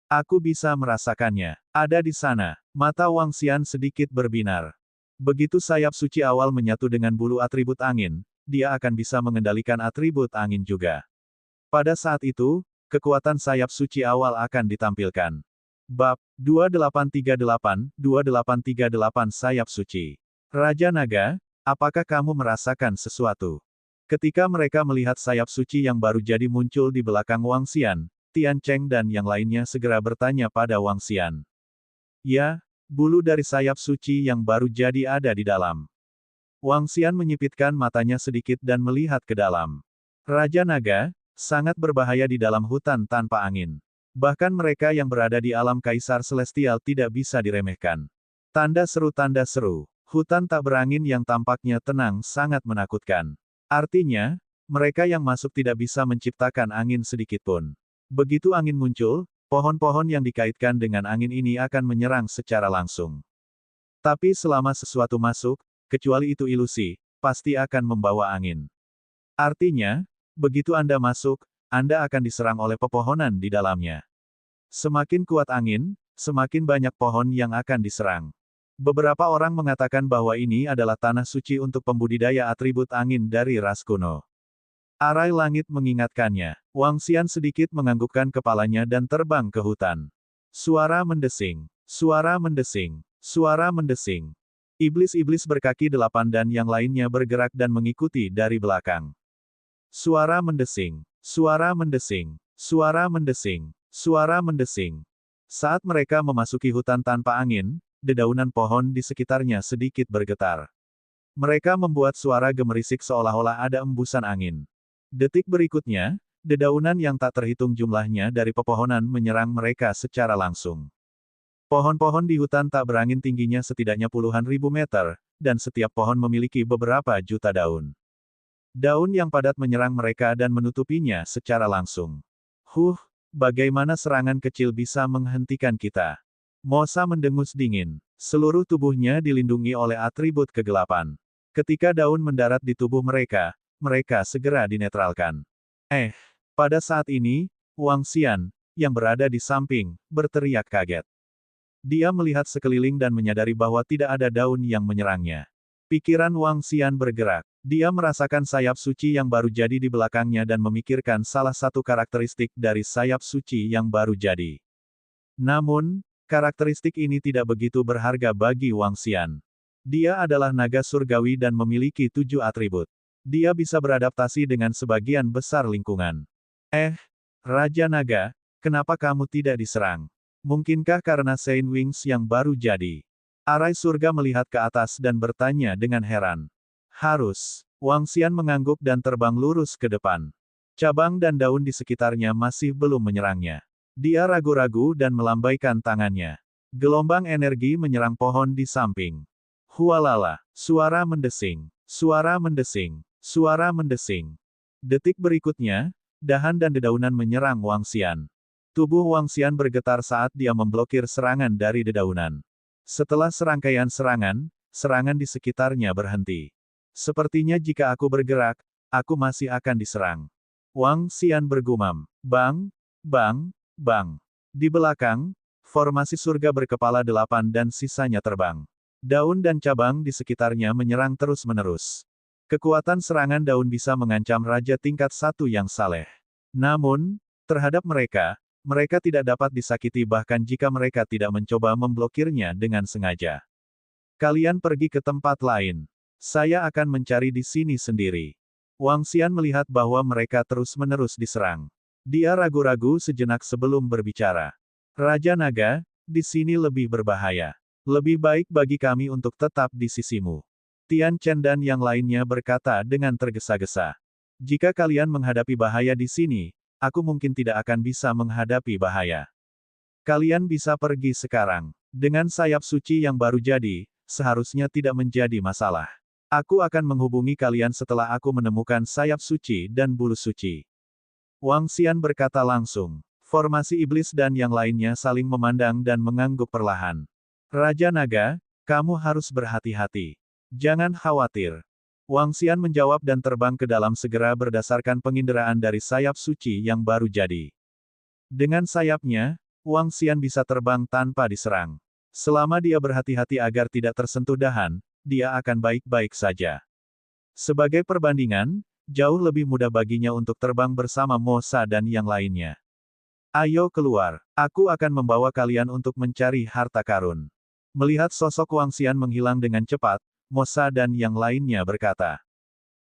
Aku bisa merasakannya. Ada di sana. Mata Wang Xian sedikit berbinar. Begitu sayap suci awal menyatu dengan bulu atribut angin, dia akan bisa mengendalikan atribut angin juga. Pada saat itu, kekuatan sayap suci awal akan ditampilkan. Bab 2838 Sayap Suci. Raja Naga, apakah kamu merasakan sesuatu? Ketika mereka melihat sayap suci yang baru jadi muncul di belakang Wang Xian, Tian Cheng dan yang lainnya segera bertanya pada Wang Xian. Ya, bulu dari sayap suci yang baru jadi ada di dalam. Wang Xian menyipitkan matanya sedikit dan melihat ke dalam. Raja Naga, sangat berbahaya di dalam hutan tanpa angin. Bahkan mereka yang berada di alam Kaisar Celestial tidak bisa diremehkan. Tanda seru, hutan tak berangin yang tampaknya tenang sangat menakutkan. Artinya, mereka yang masuk tidak bisa menciptakan angin sedikitpun. Begitu angin muncul, pohon-pohon yang dikaitkan dengan angin ini akan menyerang secara langsung. Tapi selama sesuatu masuk, kecuali itu ilusi, pasti akan membawa angin. Artinya, begitu Anda masuk, Anda akan diserang oleh pepohonan di dalamnya. Semakin kuat angin, semakin banyak pohon yang akan diserang. Beberapa orang mengatakan bahwa ini adalah tanah suci untuk pembudidaya atribut angin dari ras kuno. Arai langit mengingatkannya. Wang Xian sedikit menganggukkan kepalanya dan terbang ke hutan. Suara mendesing. Suara mendesing. Suara mendesing. Iblis-iblis berkaki 8 dan yang lainnya bergerak dan mengikuti dari belakang. Suara mendesing. Suara mendesing. Suara mendesing. Suara mendesing. Saat mereka memasuki hutan tanpa angin, dedaunan pohon di sekitarnya sedikit bergetar. Mereka membuat suara gemerisik seolah-olah ada embusan angin. Detik berikutnya, dedaunan yang tak terhitung jumlahnya dari pepohonan menyerang mereka secara langsung. Pohon-pohon di hutan tak berangin tingginya setidaknya puluhan ribu meter, dan setiap pohon memiliki beberapa juta daun. Daun yang padat menyerang mereka dan menutupinya secara langsung. Bagaimana serangan kecil bisa menghentikan kita? Mosa mendengus dingin. Seluruh tubuhnya dilindungi oleh atribut kegelapan. Ketika daun mendarat di tubuh mereka, mereka segera dinetralkan. Pada saat ini, Wang Xian, yang berada di samping, berteriak kaget. Dia melihat sekeliling dan menyadari bahwa tidak ada daun yang menyerangnya. Pikiran Wang Xian bergerak. Dia merasakan sayap suci yang baru jadi di belakangnya dan memikirkan salah satu karakteristik dari sayap suci yang baru jadi. Namun, karakteristik ini tidak begitu berharga bagi Wang Xian. Dia adalah naga surgawi dan memiliki 7 atribut. Dia bisa beradaptasi dengan sebagian besar lingkungan. Raja Naga, kenapa kamu tidak diserang? Mungkinkah karena Saint Wings yang baru jadi? Arai surga melihat ke atas dan bertanya dengan heran. Harus. Wang Xian mengangguk dan terbang lurus ke depan. Cabang dan daun di sekitarnya masih belum menyerangnya. Dia ragu-ragu dan melambaikan tangannya. Gelombang energi menyerang pohon di samping. Hualala. Suara mendesing. Suara mendesing. Suara mendesing. Detik berikutnya, dahan dan dedaunan menyerang Wang Xian. Tubuh Wang Xian bergetar saat dia memblokir serangan dari dedaunan. Setelah serangkaian serangan, serangan di sekitarnya berhenti. Sepertinya jika aku bergerak, aku masih akan diserang. Wang Xian bergumam. Bang, bang, bang. Di belakang, formasi surga berkepala 8 dan sisanya terbang. Daun dan cabang di sekitarnya menyerang terus-menerus. Kekuatan serangan daun bisa mengancam raja tingkat 1 yang saleh. Namun, terhadap mereka, mereka tidak dapat disakiti bahkan jika mereka tidak mencoba memblokirnya dengan sengaja. Kalian pergi ke tempat lain. Saya akan mencari di sini sendiri. Wang Xian melihat bahwa mereka terus-menerus diserang. Dia ragu-ragu sejenak sebelum berbicara. Raja Naga, di sini lebih berbahaya. Lebih baik bagi kami untuk tetap di sisimu. Tian Chen dan yang lainnya berkata dengan tergesa-gesa. Jika kalian menghadapi bahaya di sini, aku mungkin tidak akan bisa menghadapi bahaya. Kalian bisa pergi sekarang. Dengan sayap suci yang baru jadi, seharusnya tidak menjadi masalah. Aku akan menghubungi kalian setelah aku menemukan sayap suci dan bulu suci. Wang Xian berkata langsung. Formasi iblis dan yang lainnya saling memandang dan mengangguk perlahan. Raja Naga, kamu harus berhati-hati. Jangan khawatir. Wang Xian menjawab dan terbang ke dalam segera berdasarkan penginderaan dari sayap suci yang baru jadi. Dengan sayapnya, Wang Xian bisa terbang tanpa diserang. Selama dia berhati-hati agar tidak tersentuh dahan, dia akan baik-baik saja. Sebagai perbandingan, jauh lebih mudah baginya untuk terbang bersama Mosa dan yang lainnya. Ayo keluar, aku akan membawa kalian untuk mencari harta karun. Melihat sosok Wang Xian menghilang dengan cepat, Mosa dan yang lainnya berkata.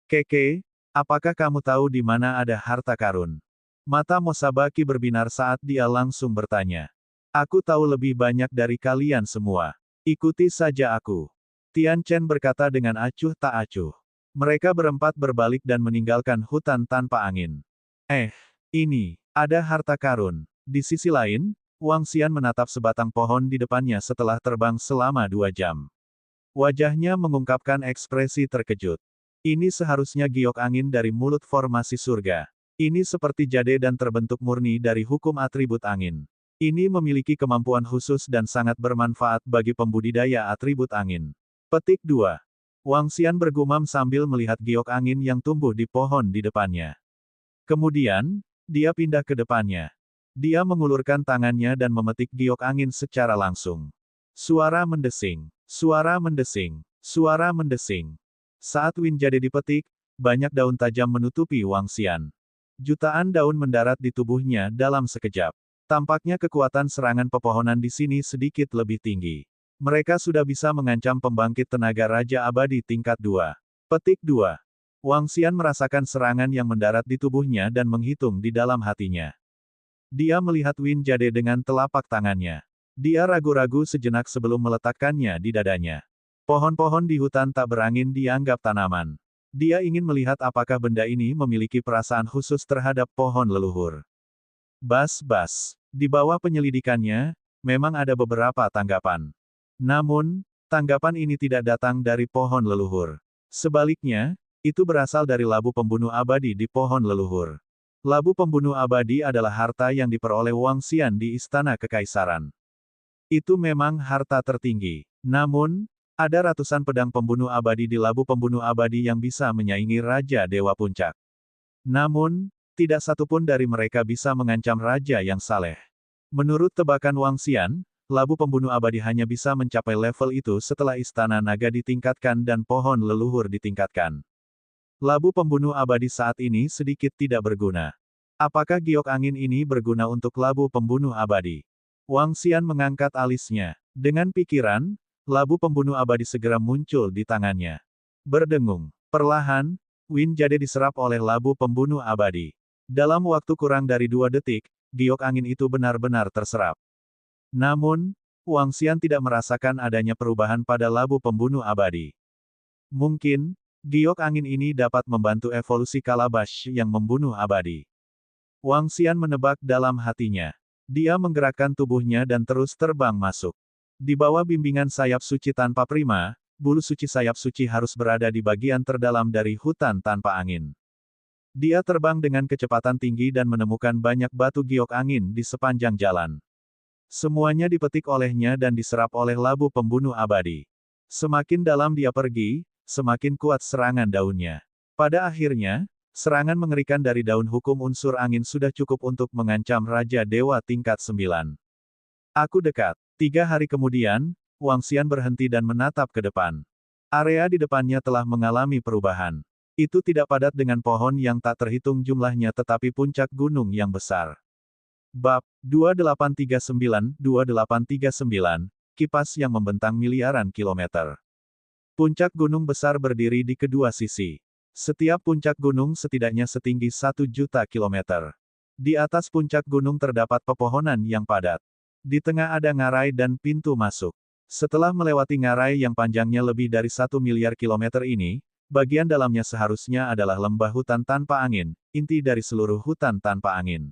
Keke, apakah kamu tahu di mana ada harta karun? Mata Mosa Baki berbinar saat dia langsung bertanya. Aku tahu lebih banyak dari kalian semua. Ikuti saja aku. Tian Chen berkata dengan acuh tak acuh. Mereka berempat berbalik dan meninggalkan hutan tanpa angin. Ini, ada harta karun. Di sisi lain, Wang Xian menatap sebatang pohon di depannya setelah terbang selama 2 jam. Wajahnya mengungkapkan ekspresi terkejut. Ini seharusnya giok angin dari mulut formasi surga. Ini seperti jade dan terbentuk murni dari hukum atribut angin. Ini memiliki kemampuan khusus dan sangat bermanfaat bagi pembudidaya atribut angin. Petik 2. Wang Xian bergumam sambil melihat giok angin yang tumbuh di pohon di depannya. Kemudian, dia pindah ke depannya. Dia mengulurkan tangannya dan memetik giok angin secara langsung. Suara mendesing, suara mendesing, suara mendesing. Saat Win Jade dipetik, banyak daun tajam menutupi Wang Xian. Jutaan daun mendarat di tubuhnya dalam sekejap. Tampaknya kekuatan serangan pepohonan di sini sedikit lebih tinggi. Mereka sudah bisa mengancam pembangkit tenaga Raja Abadi tingkat 2. Petik 2. Wang Xian merasakan serangan yang mendarat di tubuhnya dan menghitung di dalam hatinya. Dia melihat Win Jade dengan telapak tangannya. Dia ragu-ragu sejenak sebelum meletakkannya di dadanya. Pohon-pohon di hutan tak berangin dianggap tanaman. Dia ingin melihat apakah benda ini memiliki perasaan khusus terhadap pohon leluhur. Bas-bas. Di bawah penyelidikannya, memang ada beberapa tanggapan. Namun, tanggapan ini tidak datang dari pohon leluhur. Sebaliknya, itu berasal dari labu pembunuh abadi di pohon leluhur. Labu pembunuh abadi adalah harta yang diperoleh Wang Xian di Istana Kekaisaran. Itu memang harta tertinggi. Namun, ada ratusan pedang pembunuh abadi di labu pembunuh abadi yang bisa menyaingi Raja Dewa Puncak. Namun, tidak satupun dari mereka bisa mengancam Raja yang saleh. Menurut tebakan Wang Xian, labu pembunuh abadi hanya bisa mencapai level itu setelah Istana Naga ditingkatkan dan pohon leluhur ditingkatkan. Labu pembunuh abadi saat ini sedikit tidak berguna. Apakah giok angin ini berguna untuk labu pembunuh abadi? Wang Xian mengangkat alisnya. Dengan pikiran, labu pembunuh abadi segera muncul di tangannya. Berdengung. Perlahan, Win Jade diserap oleh labu pembunuh abadi. Dalam waktu kurang dari 2 detik, giok angin itu benar-benar terserap. Namun, Wang Xian tidak merasakan adanya perubahan pada labu pembunuh abadi. Mungkin, giok angin ini dapat membantu evolusi Kalabash yang membunuh abadi. Wang Xian menebak dalam hatinya. Dia menggerakkan tubuhnya dan terus terbang masuk. Di bawah bimbingan sayap suci tanpa prima, bulu suci sayap suci harus berada di bagian terdalam dari hutan tanpa angin. Dia terbang dengan kecepatan tinggi dan menemukan banyak batu giok angin di sepanjang jalan. Semuanya dipetik olehnya dan diserap oleh labu pembunuh abadi. Semakin dalam dia pergi, semakin kuat serangan daunnya. Pada akhirnya, Serangan mengerikan dari daun hukum unsur angin sudah cukup untuk mengancam Raja Dewa tingkat 9. Aku dekat. 3 hari kemudian, Wang Xian berhenti dan menatap ke depan. Area di depannya telah mengalami perubahan. Itu tidak padat dengan pohon yang tak terhitung jumlahnya tetapi puncak gunung yang besar. Bab 2839, kipas yang membentang miliaran kilometer. Puncak gunung besar berdiri di kedua sisi. Setiap puncak gunung setidaknya setinggi 1 juta kilometer. Di atas puncak gunung terdapat pepohonan yang padat. Di tengah ada ngarai dan pintu masuk. Setelah melewati ngarai yang panjangnya lebih dari 1 miliar kilometer ini, bagian dalamnya seharusnya adalah lembah hutan tanpa angin, inti dari seluruh hutan tanpa angin.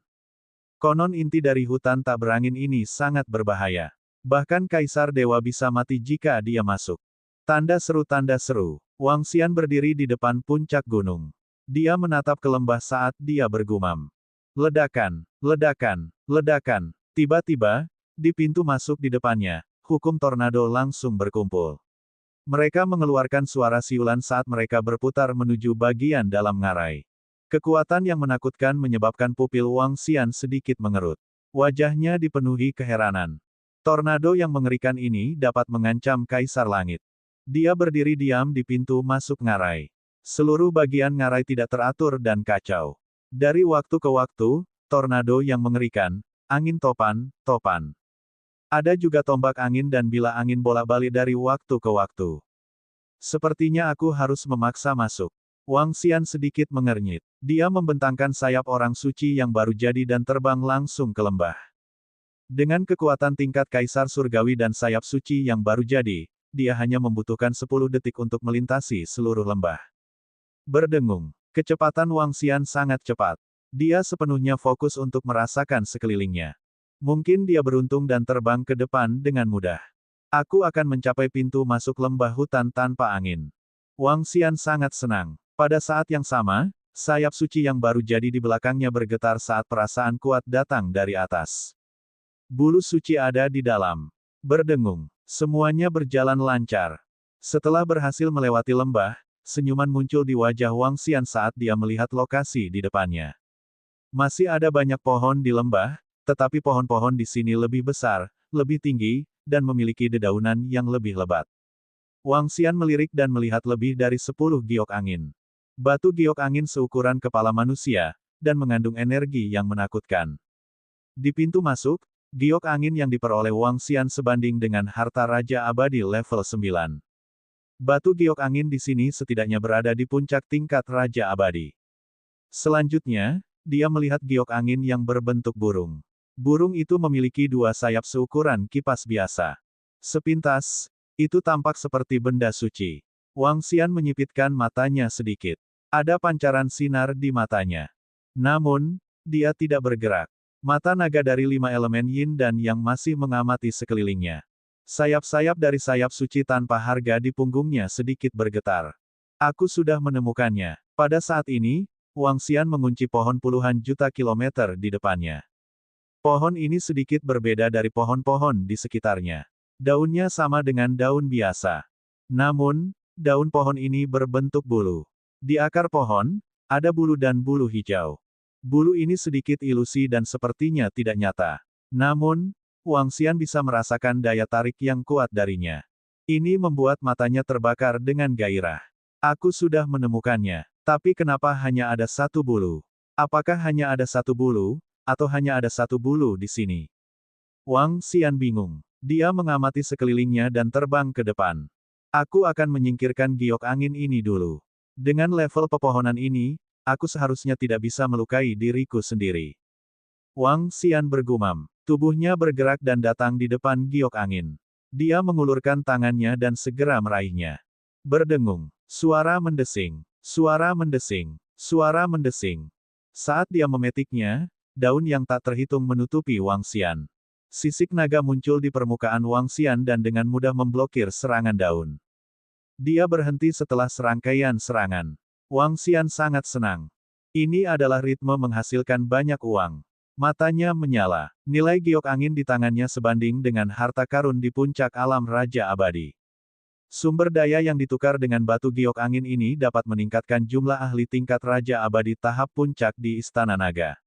Konon inti dari hutan tak berangin ini sangat berbahaya. Bahkan Kaisar Dewa bisa mati jika dia masuk. Tanda seru, tanda seru. Wang Xian berdiri di depan puncak gunung. Dia menatap ke lembah saat dia bergumam. Ledakan, ledakan, ledakan. Tiba-tiba, di pintu masuk di depannya, hukum tornado langsung berkumpul. Mereka mengeluarkan suara siulan saat mereka berputar menuju bagian dalam ngarai. Kekuatan yang menakutkan menyebabkan pupil Wang Xian sedikit mengerut. Wajahnya dipenuhi keheranan. Tornado yang mengerikan ini dapat mengancam Kaisar Langit. Dia berdiri diam di pintu masuk ngarai. Seluruh bagian ngarai tidak teratur dan kacau. Dari waktu ke waktu, tornado yang mengerikan, angin topan, topan. Ada juga tombak angin dan bila angin bolak-balik dari waktu ke waktu. Sepertinya aku harus memaksa masuk. Wang Xian sedikit mengernyit. Dia membentangkan sayap orang suci yang baru jadi dan terbang langsung ke lembah. Dengan kekuatan tingkat Kaisar Surgawi dan sayap suci yang baru jadi, dia hanya membutuhkan 10 detik untuk melintasi seluruh lembah. Berdengung. Kecepatan Wang Xian sangat cepat. Dia sepenuhnya fokus untuk merasakan sekelilingnya. Mungkin dia beruntung dan terbang ke depan dengan mudah. Aku akan mencapai pintu masuk lembah hutan tanpa angin. Wang Xian sangat senang. Pada saat yang sama, sayap suci yang baru jadi di belakangnya bergetar saat perasaan kuat datang dari atas. Bulu suci ada di dalam. Berdengung. Semuanya berjalan lancar. Setelah berhasil melewati lembah, senyuman muncul di wajah Wang Xian saat dia melihat lokasi di depannya. Masih ada banyak pohon di lembah, tetapi pohon-pohon di sini lebih besar, lebih tinggi, dan memiliki dedaunan yang lebih lebat. Wang Xian melirik dan melihat lebih dari 10 giok angin. Batu giok angin seukuran kepala manusia, dan mengandung energi yang menakutkan. Di pintu masuk, giok angin yang diperoleh Wang Xian sebanding dengan harta Raja Abadi level 9. Batu giok angin di sini setidaknya berada di puncak tingkat Raja Abadi. Selanjutnya, dia melihat giok angin yang berbentuk burung. Burung itu memiliki 2 sayap seukuran kipas biasa. Sepintas, itu tampak seperti benda suci. Wang Xian menyipitkan matanya sedikit. Ada pancaran sinar di matanya. Namun, dia tidak bergerak. Mata naga dari 5 elemen yin dan yang masih mengamati sekelilingnya. Sayap-sayap dari sayap suci tanpa harga di punggungnya sedikit bergetar. Aku sudah menemukannya. Pada saat ini, Wang Xian mengunci pohon puluhan juta kilometer di depannya. Pohon ini sedikit berbeda dari pohon-pohon di sekitarnya. Daunnya sama dengan daun biasa. Namun, daun pohon ini berbentuk bulu. Di akar pohon, ada bulu dan bulu hijau. Bulu ini sedikit ilusi dan sepertinya tidak nyata. Namun, Wang Xian bisa merasakan daya tarik yang kuat darinya. Ini membuat matanya terbakar dengan gairah. Aku sudah menemukannya. Tapi kenapa hanya ada 1 bulu? Apakah hanya ada 1 bulu, atau hanya ada 1 bulu di sini? Wang Xian bingung. Dia mengamati sekelilingnya dan terbang ke depan. Aku akan menyingkirkan giok angin ini dulu. Dengan level pepohonan ini, aku seharusnya tidak bisa melukai diriku sendiri. Wang Xian bergumam. Tubuhnya bergerak dan datang di depan giok angin. Dia mengulurkan tangannya dan segera meraihnya. Berdengung. Suara mendesing. Suara mendesing. Suara mendesing. Saat dia memetiknya, daun yang tak terhitung menutupi Wang Xian. Sisik naga muncul di permukaan Wang Xian dan dengan mudah memblokir serangan daun. Dia berhenti setelah serangkaian serangan. Wang Xian sangat senang. Ini adalah ritme menghasilkan banyak uang. Matanya menyala. Nilai giok angin di tangannya sebanding dengan harta karun di puncak alam Raja Abadi. Sumber daya yang ditukar dengan batu giok angin ini dapat meningkatkan jumlah ahli tingkat Raja Abadi tahap puncak di Istana Naga.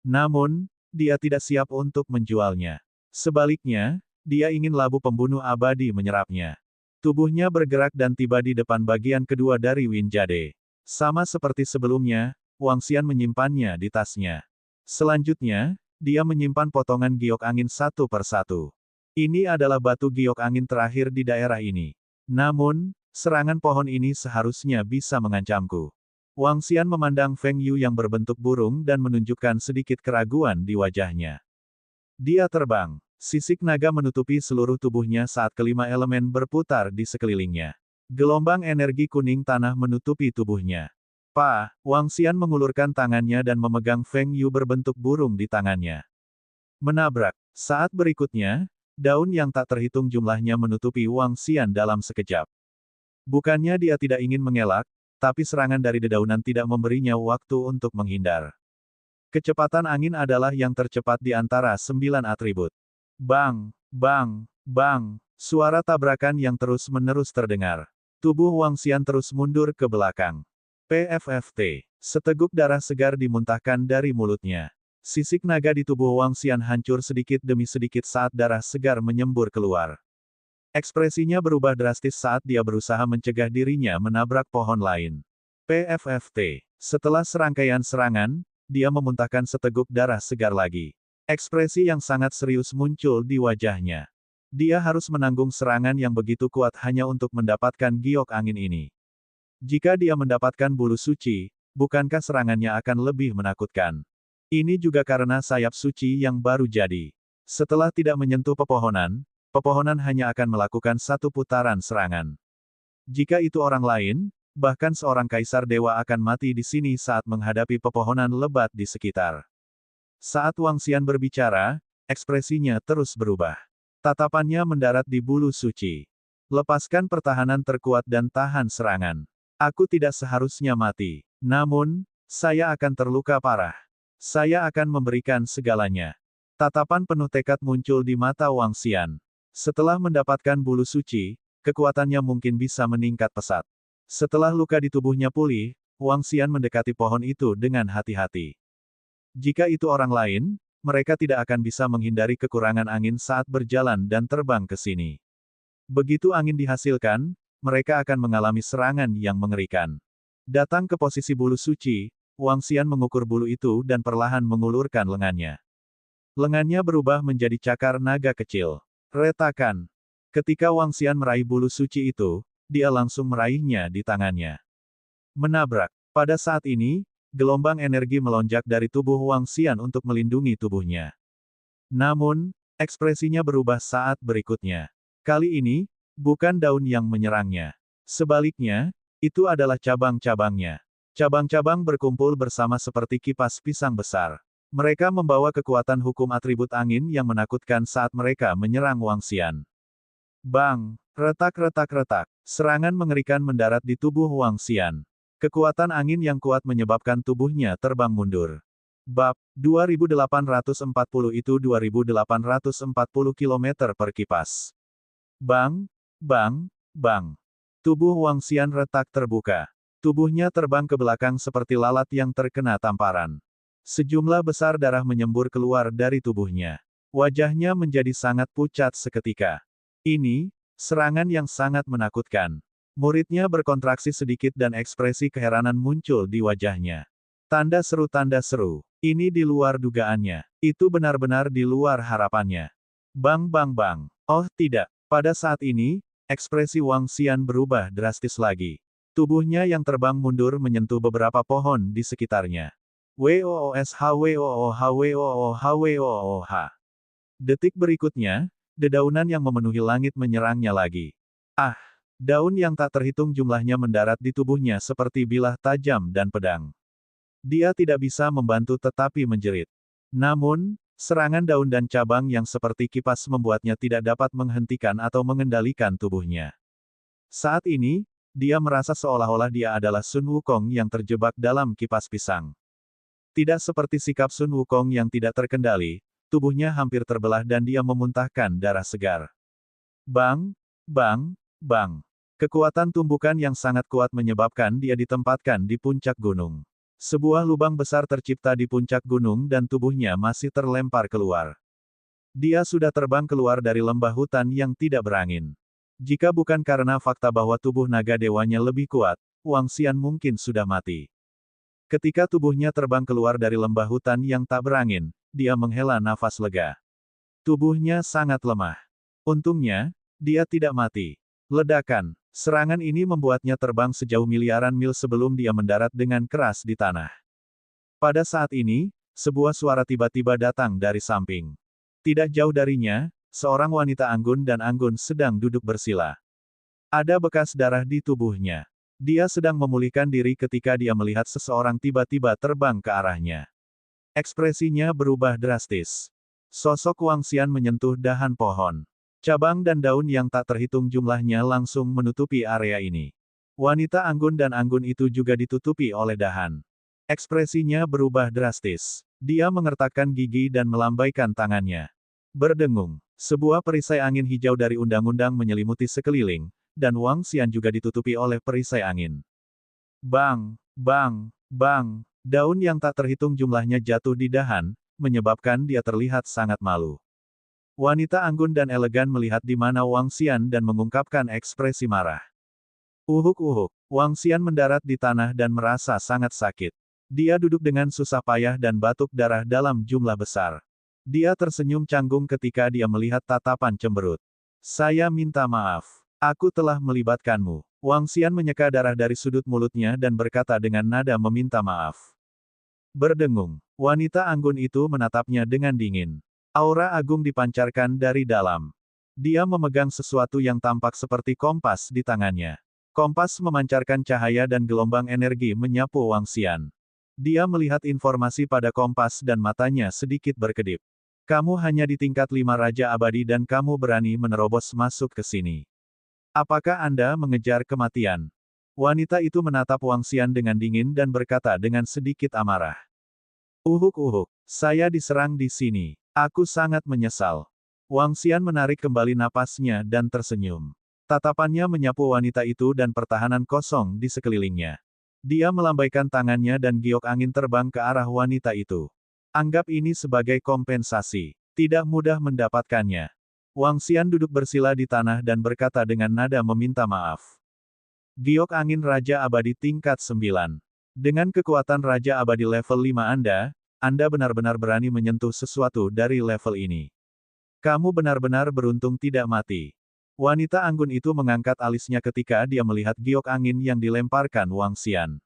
Namun, dia tidak siap untuk menjualnya. Sebaliknya, dia ingin labu pembunuh abadi menyerapnya. Tubuhnya bergerak dan tiba di depan bagian kedua dari Winjade. Sama seperti sebelumnya, Wang Xian menyimpannya di tasnya. Selanjutnya, dia menyimpan potongan giok angin satu per satu. Ini adalah batu giok angin terakhir di daerah ini. Namun, serangan pohon ini seharusnya bisa mengancamku. Wang Xian memandang Feng Yu yang berbentuk burung dan menunjukkan sedikit keraguan di wajahnya. Dia terbang. Sisik naga menutupi seluruh tubuhnya saat kelima elemen berputar di sekelilingnya. Gelombang energi kuning tanah menutupi tubuhnya. Wang Xian mengulurkan tangannya dan memegang Feng Yu berbentuk burung di tangannya. Menabrak. Saat berikutnya, daun yang tak terhitung jumlahnya menutupi Wang Xian dalam sekejap. Bukannya dia tidak ingin mengelak, tapi serangan dari dedaunan tidak memberinya waktu untuk menghindar. Kecepatan angin adalah yang tercepat di antara 9 atribut. Bang, bang, bang, suara tabrakan yang terus-menerus terdengar. Tubuh Wang Xian terus mundur ke belakang. PFFT. Seteguk darah segar dimuntahkan dari mulutnya. Sisik naga di tubuh Wang Xian hancur sedikit demi sedikit saat darah segar menyembur keluar. Ekspresinya berubah drastis saat dia berusaha mencegah dirinya menabrak pohon lain. PFFT. Setelah serangkaian serangan, dia memuntahkan seteguk darah segar lagi. Ekspresi yang sangat serius muncul di wajahnya. Dia harus menanggung serangan yang begitu kuat hanya untuk mendapatkan giok angin ini. Jika dia mendapatkan bulu suci, bukankah serangannya akan lebih menakutkan? Ini juga karena sayap suci yang baru jadi. Setelah tidak menyentuh pepohonan, pepohonan hanya akan melakukan satu putaran serangan. Jika itu orang lain, bahkan seorang kaisar dewa akan mati di sini saat menghadapi pepohonan lebat di sekitar. Saat Wang Xian berbicara, ekspresinya terus berubah. Tatapannya mendarat di bulu suci. Lepaskan pertahanan terkuat dan tahan serangan. Aku tidak seharusnya mati. Namun, saya akan terluka parah. Saya akan memberikan segalanya. Tatapan penuh tekad muncul di mata Wang Xian. Setelah mendapatkan bulu suci, kekuatannya mungkin bisa meningkat pesat. Setelah luka di tubuhnya pulih, Wang Xian mendekati pohon itu dengan hati-hati. Jika itu orang lain, mereka tidak akan bisa menghindari kekurangan angin saat berjalan dan terbang ke sini. Begitu angin dihasilkan, mereka akan mengalami serangan yang mengerikan. Datang ke posisi bulu suci, Wang Xian mengukur bulu itu dan perlahan mengulurkan lengannya. Lengannya berubah menjadi cakar naga kecil. Retakan. Ketika Wang Xian meraih bulu suci itu, dia langsung meraihnya di tangannya. Menabrak. Pada saat ini, gelombang energi melonjak dari tubuh Wang Xian untuk melindungi tubuhnya. Namun, ekspresinya berubah saat berikutnya. Kali ini, bukan daun yang menyerangnya. Sebaliknya, itu adalah cabang-cabangnya. Cabang-cabang berkumpul bersama seperti kipas pisang besar. Mereka membawa kekuatan hukum atribut angin yang menakutkan saat mereka menyerang Wang Xian. Bang! Retak-retak-retak. Serangan mengerikan mendarat di tubuh Wang Xian. Kekuatan angin yang kuat menyebabkan tubuhnya terbang mundur. Bab 2840 itu 2840 km per kipas. Bang! Bang! Bang! Tubuh Wang Xian retak terbuka. Tubuhnya terbang ke belakang seperti lalat yang terkena tamparan. Sejumlah besar darah menyembur keluar dari tubuhnya. Wajahnya menjadi sangat pucat seketika. Ini, serangan yang sangat menakutkan. Muridnya berkontraksi sedikit dan ekspresi keheranan muncul di wajahnya. Tanda seru. Ini di luar dugaannya. Itu benar-benar di luar harapannya. Bang bang bang. Oh tidak. Pada saat ini, ekspresi Wang Xian berubah drastis lagi. Tubuhnya yang terbang mundur menyentuh beberapa pohon di sekitarnya. WOOSH. Detik berikutnya, dedaunan yang memenuhi langit menyerangnya lagi. Daun yang tak terhitung jumlahnya mendarat di tubuhnya seperti bilah tajam dan pedang. Dia tidak bisa membantu tetapi menjerit. Namun, serangan daun dan cabang yang seperti kipas membuatnya tidak dapat menghentikan atau mengendalikan tubuhnya. Saat ini, dia merasa seolah-olah dia adalah Sun Wukong yang terjebak dalam kipas pisang. Tidak seperti sikap Sun Wukong yang tidak terkendali, tubuhnya hampir terbelah dan dia memuntahkan darah segar. Bang! Bang! Bang! Kekuatan tumbukan yang sangat kuat menyebabkan dia ditempatkan di puncak gunung. Sebuah lubang besar tercipta di puncak gunung dan tubuhnya masih terlempar keluar. Dia sudah terbang keluar dari lembah hutan yang tidak berangin. Jika bukan karena fakta bahwa tubuh naga dewanya lebih kuat, Wang Xian mungkin sudah mati. Ketika tubuhnya terbang keluar dari lembah hutan yang tak berangin, dia menghela nafas lega. Tubuhnya sangat lemah. Untungnya, dia tidak mati. Ledakan. Serangan ini membuatnya terbang sejauh miliaran mil sebelum dia mendarat dengan keras di tanah. Pada saat ini, sebuah suara tiba-tiba datang dari samping. Tidak jauh darinya, seorang wanita anggun dan anggun sedang duduk bersila. Ada bekas darah di tubuhnya. Dia sedang memulihkan diri ketika dia melihat seseorang tiba-tiba terbang ke arahnya. Ekspresinya berubah drastis. Sosok Wang Xian menyentuh dahan pohon. Cabang dan daun yang tak terhitung jumlahnya langsung menutupi area ini. Wanita anggun dan anggun itu juga ditutupi oleh dahan. Ekspresinya berubah drastis. Dia mengertakkan gigi dan melambaikan tangannya. Berdengung. Sebuah perisai angin hijau dari undang-undang menyelimuti sekeliling, dan Wang Xian juga ditutupi oleh perisai angin. Bang, bang, bang. Daun yang tak terhitung jumlahnya jatuh di dahan, menyebabkan dia terlihat sangat malu. Wanita anggun dan elegan melihat di mana Wang Xian dan mengungkapkan ekspresi marah. Uhuk-uhuk. Wang Xian mendarat di tanah dan merasa sangat sakit. Dia duduk dengan susah payah dan batuk darah dalam jumlah besar. Dia tersenyum canggung ketika dia melihat tatapan cemberut. Saya minta maaf. Aku telah melibatkanmu. Wang Xian menyeka darah dari sudut mulutnya dan berkata dengan nada meminta maaf. Berdengung. Wanita anggun itu menatapnya dengan dingin. Aura agung dipancarkan dari dalam. Dia memegang sesuatu yang tampak seperti kompas di tangannya. Kompas memancarkan cahaya dan gelombang energi menyapu Wang Xian. Dia melihat informasi pada kompas dan matanya sedikit berkedip. Kamu hanya di tingkat 5 Raja Abadi dan kamu berani menerobos masuk ke sini. Apakah Anda mengejar kematian? Wanita itu menatap Wang Xian dengan dingin dan berkata dengan sedikit amarah. Uhuk-uhuk, saya diserang di sini. Aku sangat menyesal. Wang Xian menarik kembali napasnya dan tersenyum. Tatapannya menyapu wanita itu dan pertahanan kosong di sekelilingnya. Dia melambaikan tangannya dan giok angin terbang ke arah wanita itu. Anggap ini sebagai kompensasi. Tidak mudah mendapatkannya. Wang Xian duduk bersila di tanah dan berkata dengan nada meminta maaf. Giok angin Raja Abadi tingkat 9. Dengan kekuatan Raja Abadi level 5 Anda benar-benar berani menyentuh sesuatu dari level ini. Kamu benar-benar beruntung tidak mati. Wanita anggun itu mengangkat alisnya ketika dia melihat giok angin yang dilemparkan Wang Xian.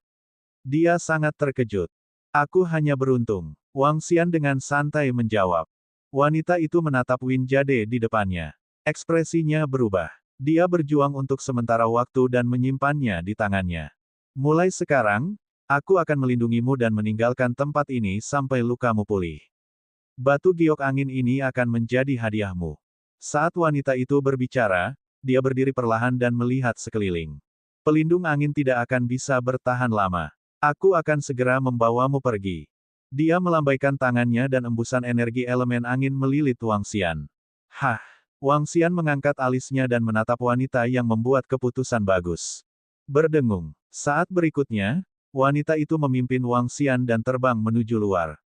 Dia sangat terkejut. Aku hanya beruntung. Wang Xian dengan santai menjawab. Wanita itu menatap Win Jade di depannya. Ekspresinya berubah. Dia berjuang untuk sementara waktu dan menyimpannya di tangannya. Mulai sekarang, aku akan melindungimu dan meninggalkan tempat ini sampai lukamu pulih. Batu giok angin ini akan menjadi hadiahmu. Saat wanita itu berbicara, dia berdiri perlahan dan melihat sekeliling. Pelindung angin tidak akan bisa bertahan lama. Aku akan segera membawamu pergi. Dia melambaikan tangannya dan embusan energi elemen angin melilit Wang Xian. Hah! Wang Xian mengangkat alisnya dan menatap wanita yang membuat keputusan bagus. Berdengung. Saat berikutnya, wanita itu memimpin Wang Xian dan terbang menuju luar.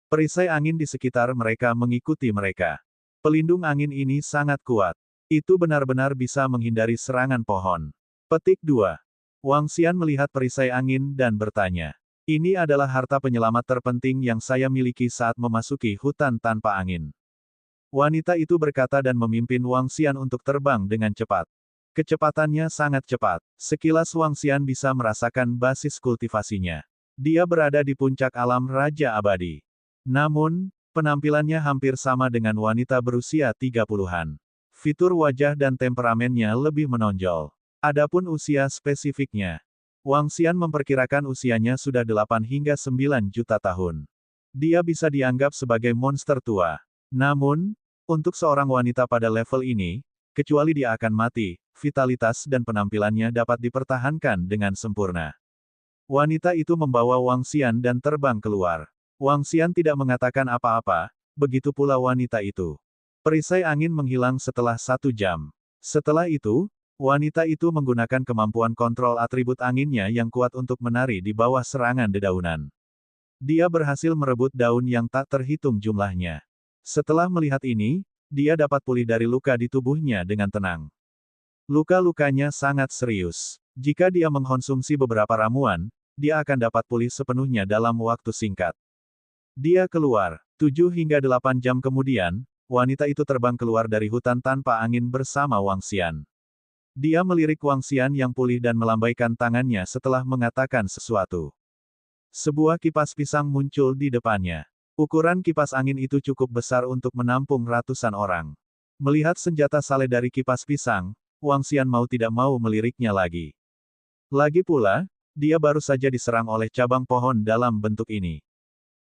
Perisai angin di sekitar mereka mengikuti mereka. Pelindung angin ini sangat kuat. Itu benar-benar bisa menghindari serangan pohon. Petik 2. Wang Xian melihat perisai angin dan bertanya. Ini adalah harta penyelamat terpenting yang saya miliki saat memasuki hutan tanpa angin. Wanita itu berkata dan memimpin Wang Xian untuk terbang dengan cepat. Kecepatannya sangat cepat. Sekilas Wang Xian bisa merasakan basis kultivasinya. Dia berada di puncak alam Raja Abadi. Namun, penampilannya hampir sama dengan wanita berusia 30-an. Fitur wajah dan temperamennya lebih menonjol. Adapun usia spesifiknya, Wang Xian memperkirakan usianya sudah 8 hingga 9 juta tahun. Dia bisa dianggap sebagai monster tua. Namun, untuk seorang wanita pada level ini, kecuali dia akan mati, vitalitas dan penampilannya dapat dipertahankan dengan sempurna. Wanita itu membawa Wang Xian dan terbang keluar. Wang Xian tidak mengatakan apa-apa, begitu pula wanita itu. Perisai angin menghilang setelah 1 jam. Setelah itu, Wanita itu menggunakan kemampuan kontrol atribut anginnya yang kuat untuk menari di bawah serangan dedaunan. Dia berhasil merebut daun yang tak terhitung jumlahnya. Setelah melihat ini, dia dapat pulih dari luka di tubuhnya dengan tenang. Luka-lukanya sangat serius. Jika dia mengkonsumsi beberapa ramuan, dia akan dapat pulih sepenuhnya dalam waktu singkat. Dia keluar. 7 hingga 8 jam kemudian, wanita itu terbang keluar dari hutan tanpa angin bersama Wang Xian. Dia melirik Wang Xian yang pulih dan melambaikan tangannya setelah mengatakan sesuatu. Sebuah kipas pisang muncul di depannya. Ukuran kipas angin itu cukup besar untuk menampung ratusan orang. Melihat senjata saleh dari kipas pisang, Wang Xian mau tidak mau meliriknya lagi. Lagi pula, dia baru saja diserang oleh cabang pohon dalam bentuk ini.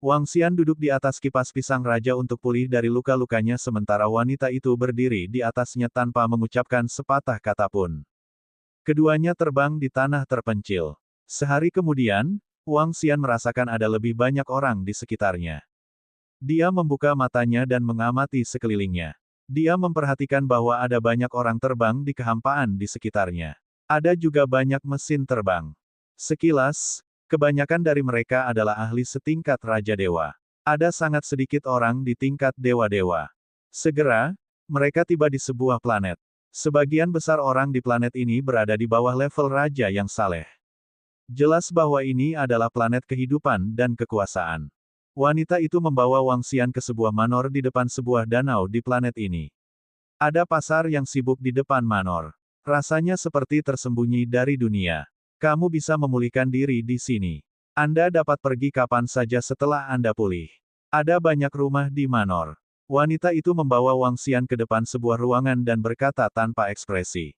Wang Xian duduk di atas kipas pisang raja untuk pulih dari luka-lukanya sementara wanita itu berdiri di atasnya tanpa mengucapkan sepatah kata pun. Keduanya terbang di tanah terpencil. Sehari kemudian, Wang Xian merasakan ada lebih banyak orang di sekitarnya. Dia membuka matanya dan mengamati sekelilingnya. Dia memperhatikan bahwa ada banyak orang terbang di kehampaan di sekitarnya. Ada juga banyak mesin terbang. Sekilas, kebanyakan dari mereka adalah ahli setingkat Raja Dewa. Ada sangat sedikit orang di tingkat Dewa-Dewa. Segera, mereka tiba di sebuah planet. Sebagian besar orang di planet ini berada di bawah level Raja yang saleh. Jelas bahwa ini adalah planet kehidupan dan kekuasaan. Wanita itu membawa Wang Xian ke sebuah manor di depan sebuah danau di planet ini. Ada pasar yang sibuk di depan manor. Rasanya seperti tersembunyi dari dunia. Kamu bisa memulihkan diri di sini. Anda dapat pergi kapan saja setelah Anda pulih. Ada banyak rumah di manor. Wanita itu membawa Wang Xian ke depan sebuah ruangan dan berkata tanpa ekspresi.